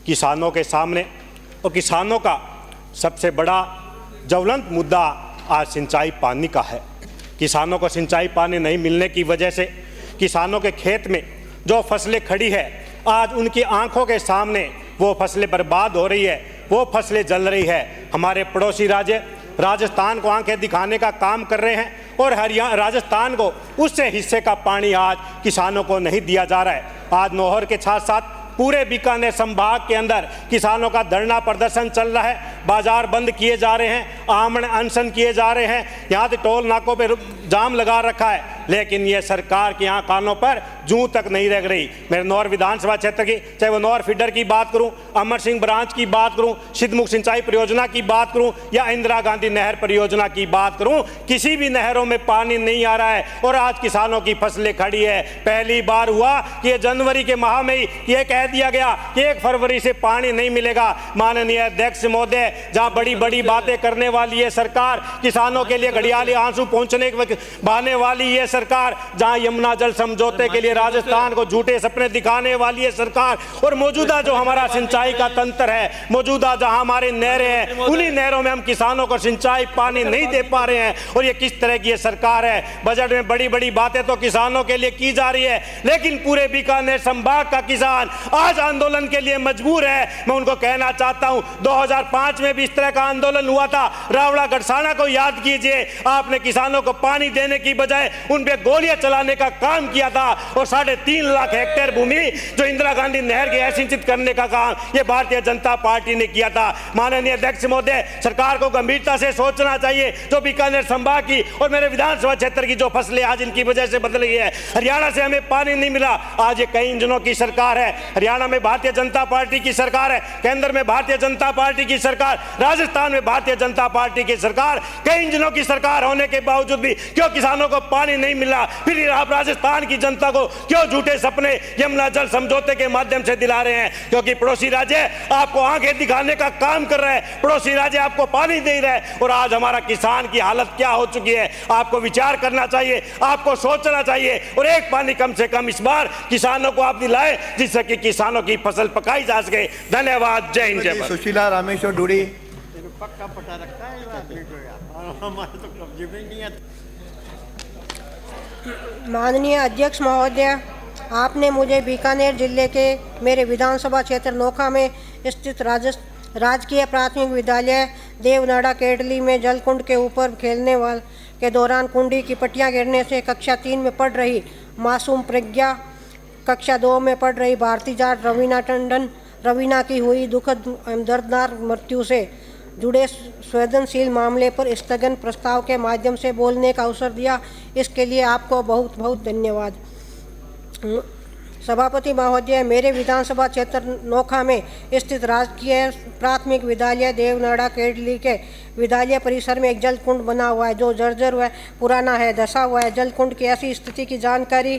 किसानों के सामने और किसानों का सबसे बड़ा ज्वलंत मुद्दा आज सिंचाई पानी का है। किसानों को सिंचाई पानी नहीं मिलने की वजह से किसानों के खेत में जो फसलें खड़ी है, आज उनकी आंखों के सामने वो फसलें बर्बाद हो रही है, वो फसलें जल रही है। हमारे पड़ोसी राज्य राजस्थान को आंखें दिखाने का काम कर रहे हैं और हरियाणा राजस्थान को उससे हिस्से का पानी आज किसानों को नहीं दिया जा रहा है। आज नौहर के साथ साथ पूरे बीकानेर संभाग के अंदर किसानों का धरना प्रदर्शन चल रहा है, बाजार बंद किए जा रहे हैं, आमरण अनशन किए जा रहे हैं, यहाँ से टोल नाकों पे जाम लगा रखा है, लेकिन ये सरकार के यहाँ कानों पर जूं तक नहीं रख रही। मेरे नौर विधानसभा क्षेत्र की, चाहे वो नौर फीडर की बात करूं, अमर सिंह ब्रांच की बात करूं, सिद्धमुख सिंचाई परियोजना की बात करूं या इंदिरा गांधी नहर परियोजना की बात करूं, किसी भी नहरों में पानी नहीं आ रहा है और आज किसानों की फसलें खड़ी है। पहली बार हुआ कि जनवरी के माह में ही ये कह दिया गया कि 1 फरवरी से पानी नहीं मिलेगा। माननीय अध्यक्ष महोदय, जहां बड़ी बड़ी बातें करने वाली है सरकार, किसानों के लिए घड़ियाली आंसू पहुंचने बहाने वाली ये सरकार, जहां यमुना जल समझौते के लिए राजस्थान को झूठे सपने दिखाने वाली है सरकार। और मौजूदा जो हमारा सिंचाई का तंत्र है, मौजूदा जहां हमारे नहरें हैं, उन्हीं नहरों में हम किसानों को सिंचाई पानी नहीं दे पा रहे हैं। और ये किस तरह की ये सरकार है? बजट में बड़ी बड़ी बातें तो किसानों के लिए की जा रही है, लेकिन पूरे बीकानेर संभाग का किसान आज आंदोलन के लिए मजबूर है। मैं उनको कहना चाहता हूं, 2005 में भी इस तरह का आंदोलन हुआ था। रावड़ा गढ़साना को याद कीजिए, आपने किसानों को पानी देने की बजाय उन पे गोलियां चलाने का काम किया था। और 3.5 लाख हेक्टेयर भूमि जो इंदिरा गांधी नहर के सिंचित करने का काम ये भारतीय जनता पार्टी ने किया था। माननीय अध्यक्ष महोदय, सरकार को गंभीरता से सोचना चाहिए। जो बीकानेर संभाग की और मेरे विधानसभा क्षेत्र की जो फसलें आज इनकी वजह से बदल गई है, हरियाणा से हमें पानी नहीं मिला, आज ये कई इंजनों की सरकार है। हरियाणा में भारतीय जनता पार्टी की सरकार है, केंद्र में भारतीय जनता पार्टी की सरकार, राजस्थान में भारतीय जनता पार्टी की सरकार। कई इंजनों की सरकार होने के बावजूद भी क्यों किसानों को पानी नहीं मिला? फिर आप राजस्थान की जनता को क्यों झूठे सपने यमुना जल समझौते के माध्यम से दिला रहे हैं? क्योंकि पड़ोसी राज्य आपको आंखें दिखाने का काम कर रहे हैं, पड़ोसी राज्य आपको पानी दे रहे हैं। और आज हमारा किसान की हालत क्या हो चुकी है, आपको विचार करना चाहिए, आपको सोचना चाहिए। और एक पानी कम से कम इस बार किसानों को आप दिलाएं, जिससे कि किसानों की फसल पकाई जा सके। धन्यवाद। जय हिंद, जय भारत। सुशीला रामेश्वर डूडी। पक्का पटा रखा है हमारे तो कब्जे में नहीं है। माननीय अध्यक्ष महोदय, आपने मुझे बीकानेर जिले के मेरे विधानसभा क्षेत्र नोखा में स्थित राजकीय प्राथमिक विद्यालय देवनाड़ा केडली में जलकुंड के ऊपर खेलने वाले के दौरान कुंडी की पट्टियां गिरने से कक्षा 3 में पढ़ रही मासूम प्रज्ञा, कक्षा 2 में पढ़ रही भारती जाट रवीना की हुई दुखद दर्दनाक मृत्यु से जुड़े संवेदनशील मामले पर स्थगन प्रस्ताव के माध्यम से बोलने का अवसर दिया, इसके लिए आपको बहुत बहुत धन्यवाद। सभापति महोदय, मेरे विधानसभा क्षेत्र नोखा में स्थित राजकीय प्राथमिक विद्यालय देवनाड़ा केडली के विद्यालय परिसर में एक जल कुंड बना हुआ है जो जर्जर व पुराना है, धसा हुआ है। जल कुंड की ऐसी स्थिति की जानकारी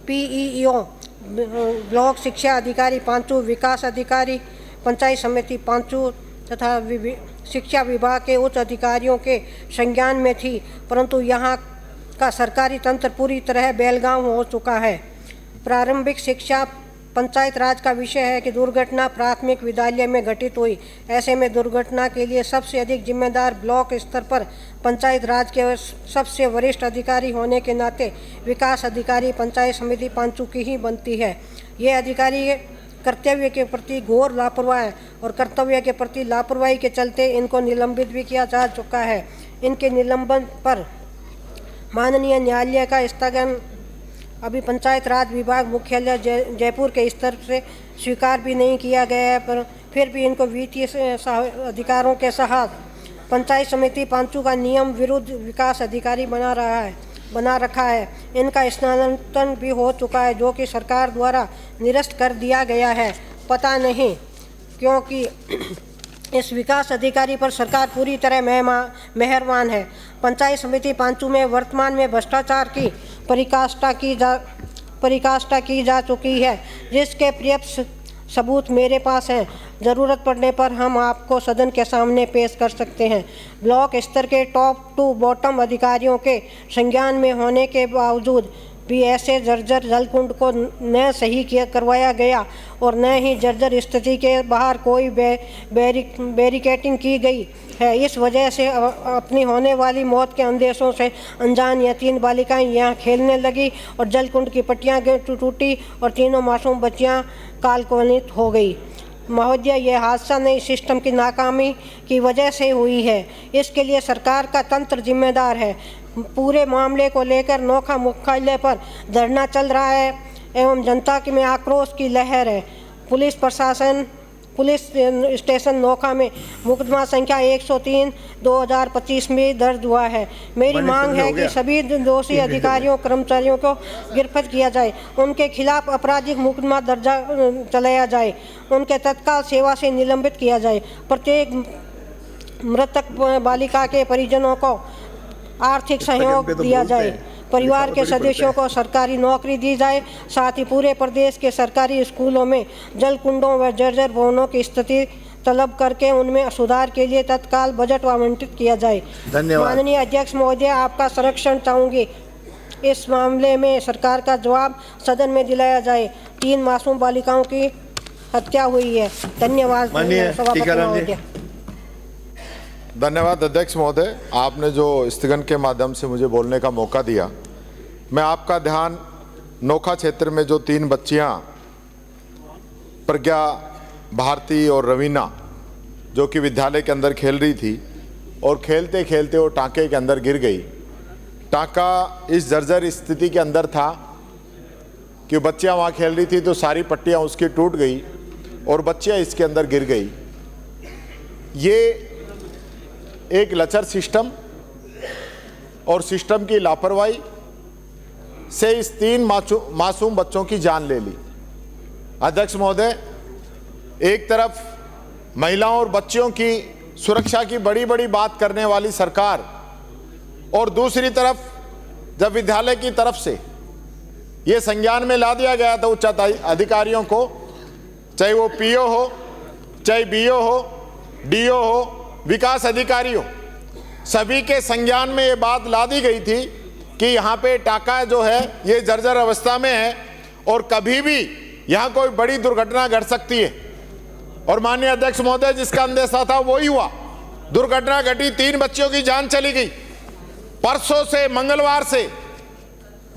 पीईओ ब्लॉक शिक्षा अधिकारी पांचू, विकास अधिकारी पंचायत समिति पांचू तथा शिक्षा विभाग के उच्च अधिकारियों के संज्ञान में थी, परंतु यहाँ का सरकारी तंत्र पूरी तरह बेलगाम हो चुका है। प्रारंभिक शिक्षा पंचायत राज का विषय है कि दुर्घटना प्राथमिक विद्यालय में घटित हुई। ऐसे में दुर्घटना के लिए सबसे अधिक जिम्मेदार ब्लॉक स्तर पर पंचायत राज के सबसे वरिष्ठ अधिकारी होने के नाते विकास अधिकारी पंचायत समिति पांचू की ही बनती है। ये अधिकारी कर्तव्य के प्रति घोर लापरवाह है और कर्तव्य के प्रति लापरवाही के चलते इनको निलंबित भी किया जा चुका है। इनके निलंबन पर माननीय न्यायालय का स्थगन अभी पंचायत राज विभाग मुख्यालय जयपुर के स्तर से स्वीकार भी नहीं किया गया है, पर फिर भी इनको वित्तीय अधिकारों के साथ पंचायत समिति पांचू का नियम विरुद्ध विकास अधिकारी बना रखा है। इनका स्थानांतरण भी हो चुका है जो कि सरकार द्वारा निरस्त कर दिया गया है। पता नहीं क्योंकि इस विकास अधिकारी पर सरकार पूरी तरह मेहरबान है। पंचायत समिति पांचू में वर्तमान में भ्रष्टाचार की परिकाष्ठा की जा चुकी है, जिसके पर्याप्त सबूत मेरे पास हैं। ज़रूरत पड़ने पर हम आपको सदन के सामने पेश कर सकते हैं। ब्लॉक स्तर के टॉप टू बॉटम अधिकारियों के संज्ञान में होने के बावजूद भी ऐसे जर्जर जलकुंड को न सही करवाया गया और न ही जर्जर स्थिति के बाहर कोई बैरिकेटिंग की गई है। इस वजह से अपनी होने वाली मौत के अंदेशों से अनजान यतीम बालिकाएं यहाँ खेलने लगी और जलकुंड की पट्टियाँ टूटी और तीनों मासूम बच्चियाँ कालकोलित हो गई। महोदय, यह हादसा नई सिस्टम की नाकामी की वजह से हुई है। इसके लिए सरकार का तंत्र जिम्मेदार है। पूरे मामले को लेकर नोखा मुख्यालय पर धरना चल रहा है एवं जनता में आक्रोश की लहर है। पुलिस स्टेशन नोखा में मुकदमा संख्या 103/2025 में दर्ज हुआ है। मेरी मांग है कि सभी दोषी अधिकारियों कर्मचारियों को गिरफ्तार किया जाए, उनके खिलाफ आपराधिक मुकदमा दर्जा चलाया जाए, उनके तत्काल सेवा से निलंबित किया जाए। प्रत्येक मृतक बालिका के परिजनों को आर्थिक सहयोग दिया जाए, परिवार के सदस्यों को सरकारी नौकरी दी जाए, साथ ही पूरे प्रदेश के सरकारी स्कूलों में जल कुंडों व जर्जर भवनों की स्थिति तलब करके उनमें सुधार के लिए तत्काल बजट आवंटित किया जाए। धन्यवाद। माननीय अध्यक्ष महोदय, आपका संरक्षण चाहूँगी। इस मामले में सरकार का जवाब सदन में दिलाया जाए। 3 मासूम बालिकाओं की हत्या हुई है। धन्यवाद सभापति महोदय। धन्यवाद अध्यक्ष महोदय, आपने जो स्थगन के माध्यम से मुझे बोलने का मौका दिया। मैं आपका ध्यान नोखा क्षेत्र में जो 3 बच्चियां प्रज्ञा, भारती और रवीना, जो कि विद्यालय के अंदर खेल रही थी और खेलते खेलते वो टांके के अंदर गिर गई। टांका इस जर्जर स्थिति के अंदर था कि बच्चियां वहाँ खेल रही थी तो सारी पट्टियां उसकी टूट गई और बच्चियां इसके अंदर गिर गई। ये एक लचर सिस्टम और सिस्टम की लापरवाही से इस 3 मासूम बच्चों की जान ले ली। अध्यक्ष महोदय, एक तरफ महिलाओं और बच्चियों की सुरक्षा की बड़ी बड़ी बात करने वाली सरकार और दूसरी तरफ जब विद्यालय की तरफ से ये संज्ञान में ला दिया गया था उच्च अधिकारियों को, चाहे वो पीओ हो, चाहे बीओ हो, डीओ हो, विकास अधिकारी हो, सभी के संज्ञान में ये बात ला दी गई थी कि यहाँ पे टाका जो है ये जर्जर अवस्था में है और कभी भी यहाँ कोई बड़ी दुर्घटना घट सकती है। और माननीय अध्यक्ष महोदय, जिसका अंदेशा था वही हुआ। दुर्घटना घटी, 3 बच्चियों की जान चली गई। परसों से, मंगलवार से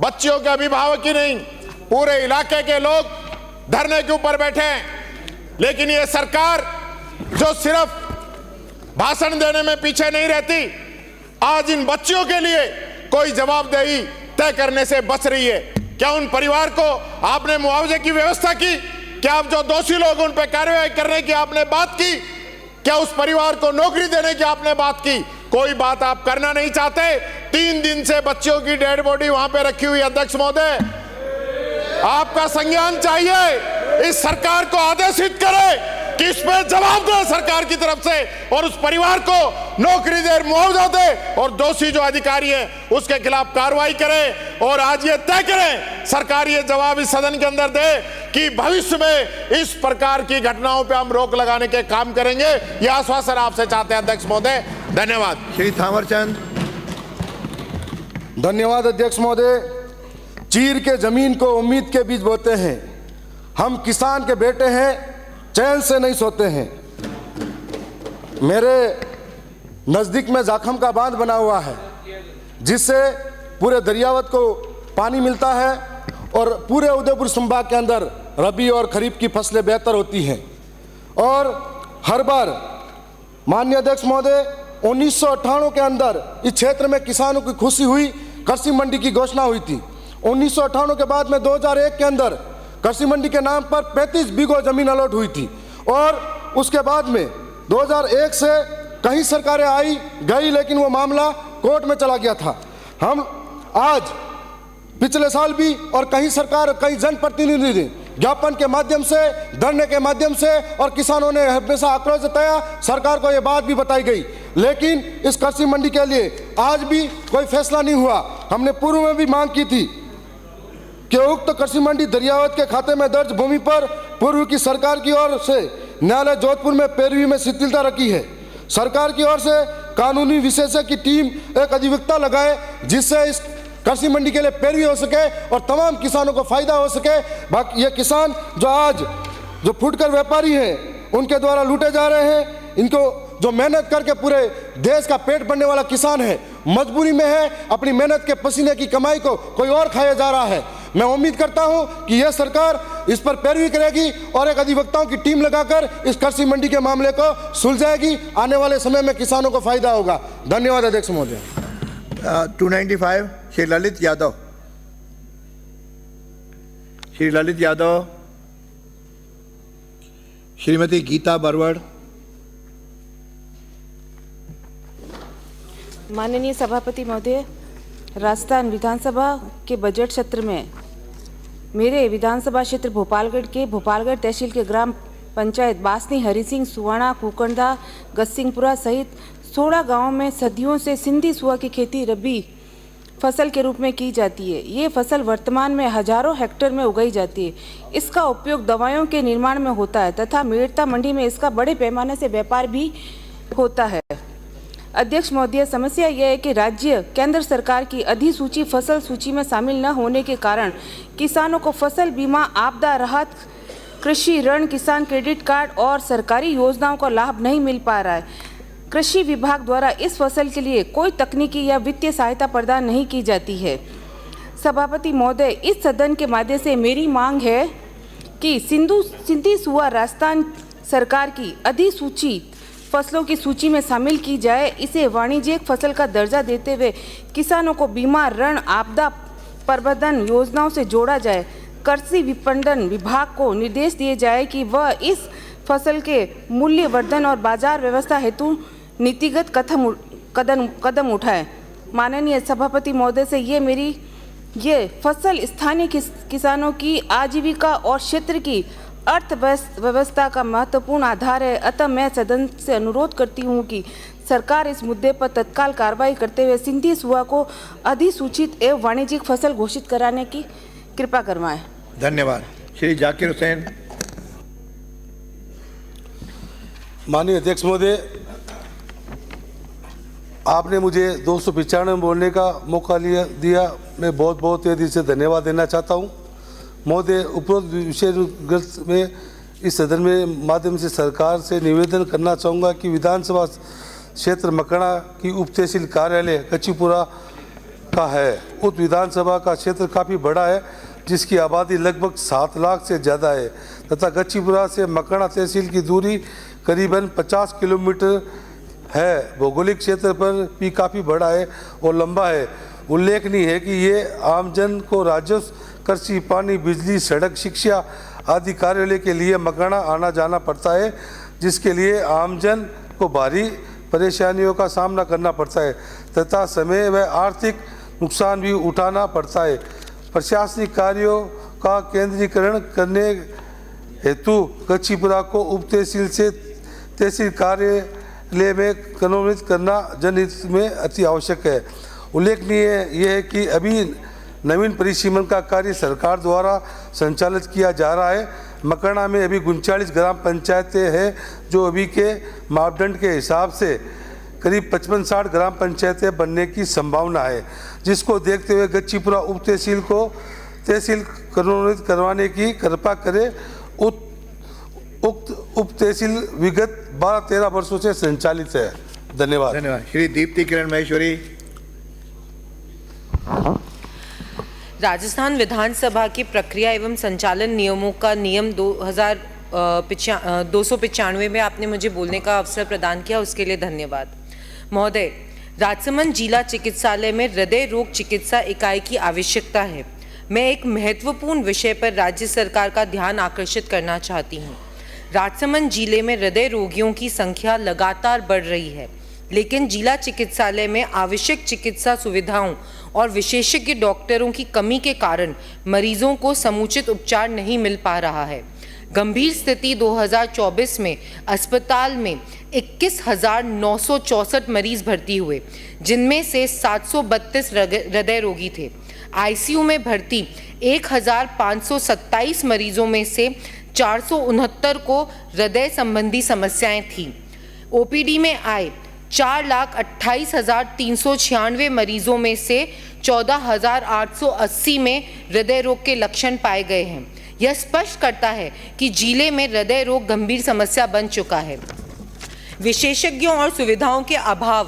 बच्चियों के अभिभावक ही नहीं, पूरे इलाके के लोग धरने के ऊपर बैठे हैं। लेकिन ये सरकार जो सिर्फ भाषण देने में पीछे नहीं रहती, आज इन बच्चियों के लिए कोई जवाबदेही तय करने से बच रही है। क्या उन परिवार को आपने मुआवजे की व्यवस्था की? क्या आप जो दोषी लोग उन पर कार्रवाई करने की आपने बात की? क्या उस परिवार को नौकरी देने की आपने बात की? कोई बात आप करना नहीं चाहते। 3 दिन से बच्चियों की डेड बॉडी वहां पे रखी हुई। अध्यक्ष महोदय, आपका संज्ञान चाहिए। इस सरकार को आदेशित करे कि इस पर जवाब दे सरकार की तरफ से और उस परिवार को नौकरी दे, मुआवजा दे और दोषी जो अधिकारी है उसके खिलाफ कार्रवाई करे। और आज ये तय करें, सरकार ये जवाब इस सदन के अंदर दे कि भविष्य में इस प्रकार की घटनाओं पे हम रोक लगाने के काम करेंगे। यह आश्वासन आपसे चाहते हैं अध्यक्ष महोदय। धन्यवाद। श्री थावरचंद। धन्यवाद अध्यक्ष महोदय। चीर के जमीन को उम्मीद के बीज बोते हैं। हम किसान के बेटे हैं, चैन से नहीं सोते हैं। मेरे नज़दीक में जाखम का बांध बना हुआ है जिससे पूरे दरियावत को पानी मिलता है और पूरे उदयपुर संभाग के अंदर रबी और खरीफ की फसलें बेहतर होती हैं। और हर बार माननीय अध्यक्ष महोदय 1998 के अंदर इस क्षेत्र में किसानों की खुशी हुई, कृषि मंडी की घोषणा हुई थी। 1998 के बाद में 2001 के अंदर कृषि मंडी के नाम पर 35 बीघा जमीन अलॉट हुई थी और उसके बाद में 2001 से कई सरकारें आई गई, लेकिन वो मामला कोर्ट में चला गया था। हम आज पिछले साल भी और कई सरकार, कई जनप्रतिनिधि ज्ञापन के माध्यम से, धरने के माध्यम से और किसानों ने हमेशा आक्रोश जताया। सरकार को ये बात भी बताई गई, लेकिन इस कृषि मंडी के लिए आज भी कोई फैसला नहीं हुआ। हमने पूर्व में भी मांग की थी कि उक्त कृषि मंडी दरियावत के खाते में दर्ज भूमि पर पूर्व की सरकार की ओर से न्यायालय जोधपुर में पैरवी में शिथिलता रखी है। सरकार की ओर से कानूनी विशेषज्ञ की टीम एक अधिवक्ता लगाए जिससे इस कृषि मंडी के लिए पैरवी हो सके और तमाम किसानों को फायदा हो सके। बाकी ये किसान जो आज जो फुटकर व्यापारी हैं उनके द्वारा लूटे जा रहे हैं, इनको जो मेहनत करके पूरे देश का पेट भरने वाला किसान है, मजबूरी में है, अपनी मेहनत के पसीने की कमाई को कोई और खाया जा रहा है। मैं उम्मीद करता हूं कि यह सरकार इस पर पैरवी करेगी और एक अधिवक्ताओं की टीम लगाकर इस कृषि मंडी के मामले को सुलझाएगी। आने वाले समय में किसानों को फायदा होगा। धन्यवाद अध्यक्ष महोदय। 295 श्री ललित यादव। श्री ललित यादव। श्रीमती गीता बरवड़। माननीय सभापति महोदय, राजस्थान विधानसभा के बजट सत्र में मेरे विधानसभा क्षेत्र भोपालगढ़ के भोपालगढ़ तहसील के ग्राम पंचायत बासनी, हरि सिंह, सुवाणा, कुकंडा, गसिंगपुरा सहित 16 गांवों में सदियों से सिंधी सुआ की खेती रबी फसल के रूप में की जाती है। ये फसल वर्तमान में हजारों हेक्टेयर में उगाई जाती है। इसका उपयोग दवाइयों के निर्माण में होता है तथा मेड़ता मंडी में इसका बड़े पैमाने से व्यापार भी होता है। अध्यक्ष महोदय, समस्या यह है कि राज्य केंद्र सरकार की अधिसूची फसल सूची में शामिल न होने के कारण किसानों को फसल बीमा, आपदा राहत, कृषि ऋण, किसान क्रेडिट कार्ड और सरकारी योजनाओं का लाभ नहीं मिल पा रहा है। कृषि विभाग द्वारा इस फसल के लिए कोई तकनीकी या वित्तीय सहायता प्रदान नहीं की जाती है। सभापति महोदय, इस सदन के माध्यम से मेरी मांग है कि सिंधी सुआ राजस्थान सरकार की अधिसूची फसलों की सूची में शामिल की जाए। इसे वाणिज्यिक फसल का दर्जा देते हुए किसानों को बीमा, ऋण, आपदा प्रबंधन योजनाओं से जोड़ा जाए। कृषि विपणन विभाग को निर्देश दिए जाए कि वह इस फसल के मूल्य वर्धन और बाजार व्यवस्था हेतु नीतिगत कदम उठाए। माननीय सभापति महोदय से ये फसल स्थानीय किसानों की आजीविका और क्षेत्र की अर्थव्यवस्था का महत्वपूर्ण आधार है। अतः मैं सदन से अनुरोध करती हूं कि सरकार इस मुद्दे पर तत्काल कार्रवाई करते हुए सिंधी सुआ को अधिसूचित एवं वाणिज्यिक फसल घोषित कराने की कृपा करवाएं। धन्यवाद। श्री जाकिर हुसैन। माननीय अध्यक्ष महोदय, आपने मुझे 295 में बोलने का मौका दिया। मैं बहुत बहुत दिल से धन्यवाद देना चाहता हूं। महोदय, उपरोक्त विषय में इस सदन में माध्यम से सरकार से निवेदन करना चाहूँगा कि विधानसभा क्षेत्र मकड़ा की उप तहसील कार्यालय कच्चीपुरा का है। उक्त विधानसभा का क्षेत्र काफ़ी बड़ा है, जिसकी आबादी लगभग 7 लाख से ज़्यादा है तथा गच्चीपुरा से मकड़ा तहसील की दूरी करीबन 50 किलोमीटर है। भौगोलिक क्षेत्र पर भी काफ़ी बड़ा है और लंबा है। उल्लेखनीय है कि ये आमजन को राजस्व, कृषि, पानी, बिजली, सड़क, शिक्षा आदि कार्यालय के लिए मकड़ा आना जाना पड़ता है, जिसके लिए आमजन को भारी परेशानियों का सामना करना पड़ता है तथा समय व आर्थिक नुकसान भी उठाना पड़ता है। प्रशासनिक कार्यों का केंद्रीकरण करने हेतु गच्चीपुरा को उप तहसील से तहसील कार्यालय में कन्वर्जित करना जनहित में अति आवश्यक है। उल्लेखनीय यह है कि अभी नवीन परिसीमन का कार्य सरकार द्वारा संचालित किया जा रहा है। मकड़ा में अभी 39 ग्राम पंचायतें हैं, जो अभी के मापदंड के हिसाब से करीब 55-60 ग्राम पंचायतें बनने की संभावना है, जिसको देखते हुए गच्चीपुरा उप तहसील को तहसील कन्वर्जित करवाने की कृपा करें। उक्त उप तहसील विगत 12-13 वर्षों से संचालित है। धन्यवाद। धन्यवाद। श्री दीप्ति किरण महेश्वरी। राजस्थान विधानसभा की प्रक्रिया एवं संचालन नियमों का नियम 295 में आपने मुझे बोलने का अवसर प्रदान किया, उसके लिए धन्यवाद। महोदय, राजसमंद जिला चिकित्सालय में हृदय रोग चिकित्सा इकाई की आवश्यकता है। मैं एक महत्वपूर्ण विषय पर राज्य सरकार का ध्यान आकर्षित करना चाहती हूँ। राजसमंद जिले में हृदय रोगियों की संख्या लगातार बढ़ रही है, लेकिन जिला चिकित्सालय में आवश्यक चिकित्सा सुविधाओं और विशेषज्ञ डॉक्टरों की कमी के कारण मरीजों को समुचित उपचार नहीं मिल पा रहा है। गंभीर स्थिति 2024 में अस्पताल में 21,964 मरीज भर्ती हुए, जिनमें से 732 हृदय रोगी थे। आईसीयू में भर्ती 1,527 मरीजों में से 469 को हृदय संबंधी समस्याएं थीं। ओपीडी में आए 4,28,396 मरीजों में से 14,880 में हृदय रोग के लक्षण पाए गए हैं। यह स्पष्ट करता है कि जिले में हृदय रोग गंभीर समस्या बन चुका है। विशेषज्ञों और सुविधाओं के अभाव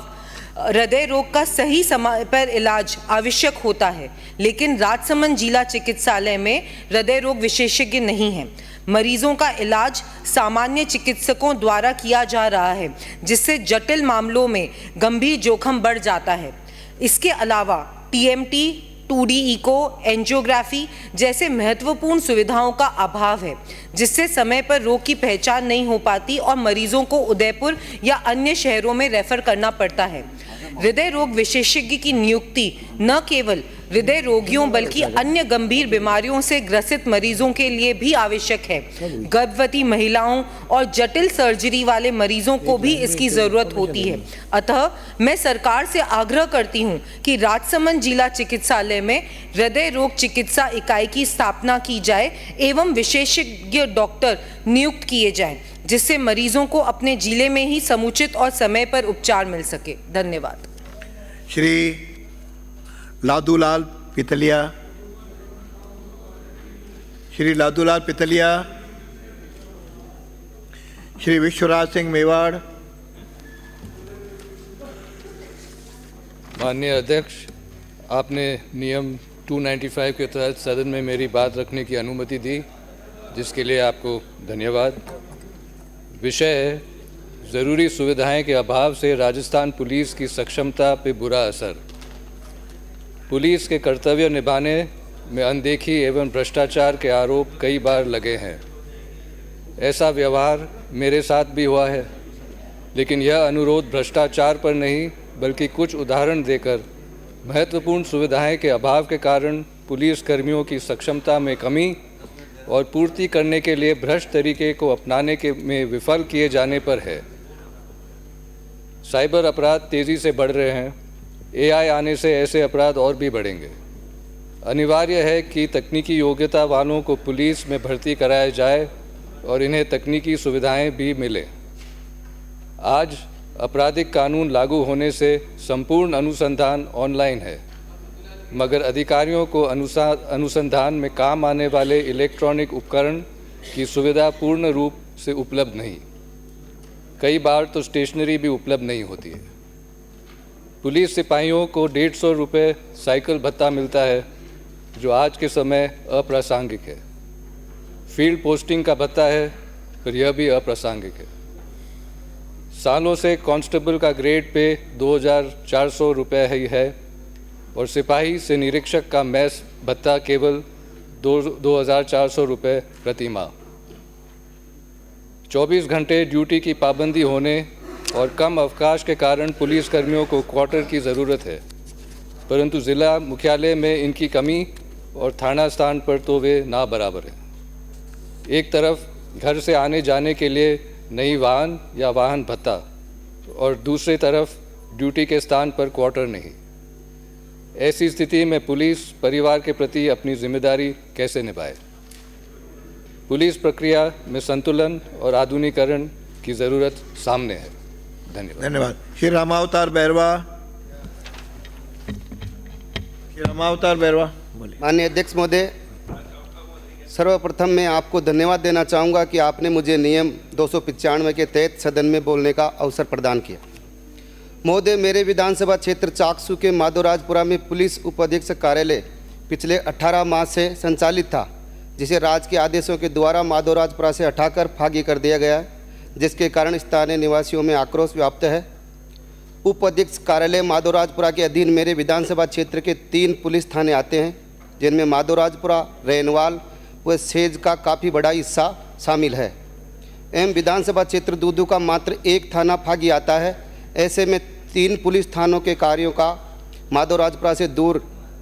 हृदय रोग का सही समय पर इलाज आवश्यक होता है, लेकिन राजसमंद जिला चिकित्सालय में हृदय रोग विशेषज्ञ नहीं है। मरीजों का इलाज सामान्य चिकित्सकों द्वारा किया जा रहा है, जिससे जटिल मामलों में गंभीर जोखिम बढ़ जाता है। इसके अलावा टीएमटी, 2D इको, एंजियोग्राफी जैसे महत्वपूर्ण सुविधाओं का अभाव है, जिससे समय पर रोग की पहचान नहीं हो पाती और मरीजों को उदयपुर या अन्य शहरों में रेफर करना पड़ता है। हृदय रोग विशेषज्ञ की नियुक्ति न केवल हृदय रोगियों बल्कि अन्य गंभीर बीमारियों से ग्रसित मरीजों के लिए भी आवश्यक है। गर्भवती महिलाओं और जटिल सर्जरी वाले मरीजों को भी इसकी जरूरत होती है। अतः मैं सरकार से आग्रह करती हूं कि राजसमंद जिला चिकित्सालय में हृदय रोग चिकित्सा इकाई की स्थापना की जाए एवं विशेषज्ञ डॉक्टर नियुक्त किए जाएं, जिससे मरीजों को अपने जिले में ही समुचित और समय पर उपचार मिल सके। धन्यवाद। श्री लादूलाल पितलिया, श्री लादूलाल पितलिया, श्री विश्वराज सिंह मेवाड़। माननीय अध्यक्ष, आपने नियम 295 के तहत सदन में मेरी बात रखने की अनुमति दी, जिसके लिए आपको धन्यवाद। विषय है ज़रूरी सुविधाएं के अभाव से राजस्थान पुलिस की सक्षमता पे बुरा असर। पुलिस के कर्तव्य निभाने में अनदेखी एवं भ्रष्टाचार के आरोप कई बार लगे हैं। ऐसा व्यवहार मेरे साथ भी हुआ है, लेकिन यह अनुरोध भ्रष्टाचार पर नहीं बल्कि कुछ उदाहरण देकर महत्वपूर्ण सुविधाएं के अभाव के कारण पुलिस कर्मियों की सक्षमता में कमी और पूर्ति करने के लिए भ्रष्ट तरीके को अपनाने के में विफल किए जाने पर है। साइबर अपराध तेज़ी से बढ़ रहे हैं। एआई आने से ऐसे अपराध और भी बढ़ेंगे। अनिवार्य है कि तकनीकी योग्यता वालों को पुलिस में भर्ती कराया जाए और इन्हें तकनीकी सुविधाएं भी मिलें। आज आपराधिक कानून लागू होने से संपूर्ण अनुसंधान ऑनलाइन है, मगर अधिकारियों को अनुसंधान में काम आने वाले इलेक्ट्रॉनिक उपकरण की सुविधा पूर्ण रूप से उपलब्ध नहीं। कई बार तो स्टेशनरी भी उपलब्ध नहीं होती है। पुलिस सिपाहियों को 150 रुपये साइकिल भत्ता मिलता है, जो आज के समय अप्रासंगिक है। फील्ड पोस्टिंग का भत्ता है, पर यह भी अप्रासंगिक है। सालों से कांस्टेबल का ग्रेड पे 2400 रुपये ही है और सिपाही से निरीक्षक का मैस भत्ता केवल 2400 रुपये प्रति माह। 24 घंटे ड्यूटी की पाबंदी होने और कम अवकाश के कारण पुलिस कर्मियों को क्वार्टर की ज़रूरत है, परंतु ज़िला मुख्यालय में इनकी कमी और थाना स्थान पर तो वे ना बराबर हैं। एक तरफ घर से आने जाने के लिए नई वाहन या वाहन भत्ता और दूसरी तरफ ड्यूटी के स्थान पर क्वार्टर नहीं। ऐसी स्थिति में पुलिस परिवार के प्रति अपनी जिम्मेदारी कैसे निभाए? पुलिस प्रक्रिया में संतुलन और आधुनिकीकरण की ज़रूरत सामने है। धन्यवाद। धन्यवाद। श्री रामावतार बैरवा, श्री रामावतार बैरवा बोलिए। माननीय अध्यक्ष महोदय, सर्वप्रथम मैं आपको धन्यवाद देना चाहूँगा कि आपने मुझे नियम 295 के तहत सदन में बोलने का अवसर प्रदान किया। महोदय, मेरे विधानसभा क्षेत्र चाकसू के माधोराजपुरा में पुलिस उपाधीक्षक कार्यालय पिछले 18 माह से संचालित था, जिसे राज्य के आदेशों के द्वारा माधोराजपुरा से हटाकर फागी कर दिया गया है, जिसके कारण स्थानीय निवासियों में आक्रोश व्याप्त है। उप अधीक्षक कार्यालय माधोराजपुरा के अधीन मेरे विधानसभा क्षेत्र के 3 पुलिस थाने आते हैं, जिनमें माधोराजपुरा, रेनवाल व सेज का काफ़ी बड़ा हिस्सा शामिल है। एवं विधानसभा क्षेत्र दूदू का मात्र 1 थाना फागी आता है। ऐसे में 3 पुलिस थानों के कार्यों का माधोराजपुरा से दूर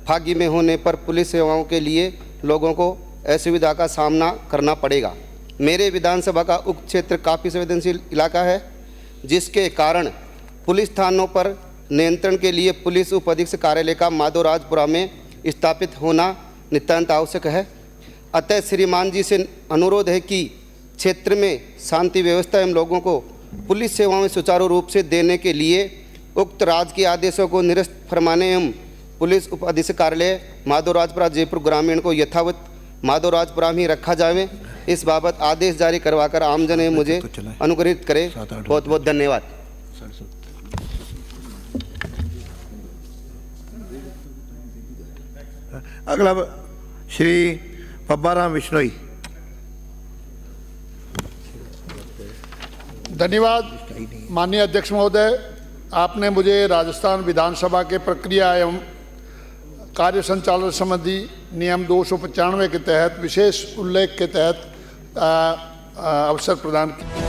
फागी में होने पर पुलिस सेवाओं के लिए लोगों को असुविधा का सामना करना पड़ेगा। मेरे विधानसभा का उक्त क्षेत्र काफ़ी संवेदनशील इलाका है, जिसके कारण पुलिस थानों पर नियंत्रण के लिए पुलिस उप अधीक्षक कार्यालय का माधोराजपुरा में स्थापित होना नितांत आवश्यक है। अतः श्रीमान जी से अनुरोध है कि क्षेत्र में शांति व्यवस्था एवं लोगों को पुलिस सेवाओं में सुचारू रूप से देने के लिए उक्त राज्य के आदेशों को निरस्त फरमाने एवं पुलिस उप अधीक्षक कार्यालय माधोराजपुरा जयपुर ग्रामीण को यथावत माधोराजपुरा में ही रखा जाए। इस बाबत आदेश जारी करवाकर आमजन एवं मुझे अनुग्रहित करे। बहुत बहुत धन्यवाद। अगला श्री पब्बाराम विश्नोई। धन्यवाद। माननीय अध्यक्ष महोदय, आपने मुझे राजस्थान विधानसभा के प्रक्रिया एवं कार्य संचालन संबंधी नियम 295 के तहत विशेष उल्लेख के तहत अवसर प्रदान किया।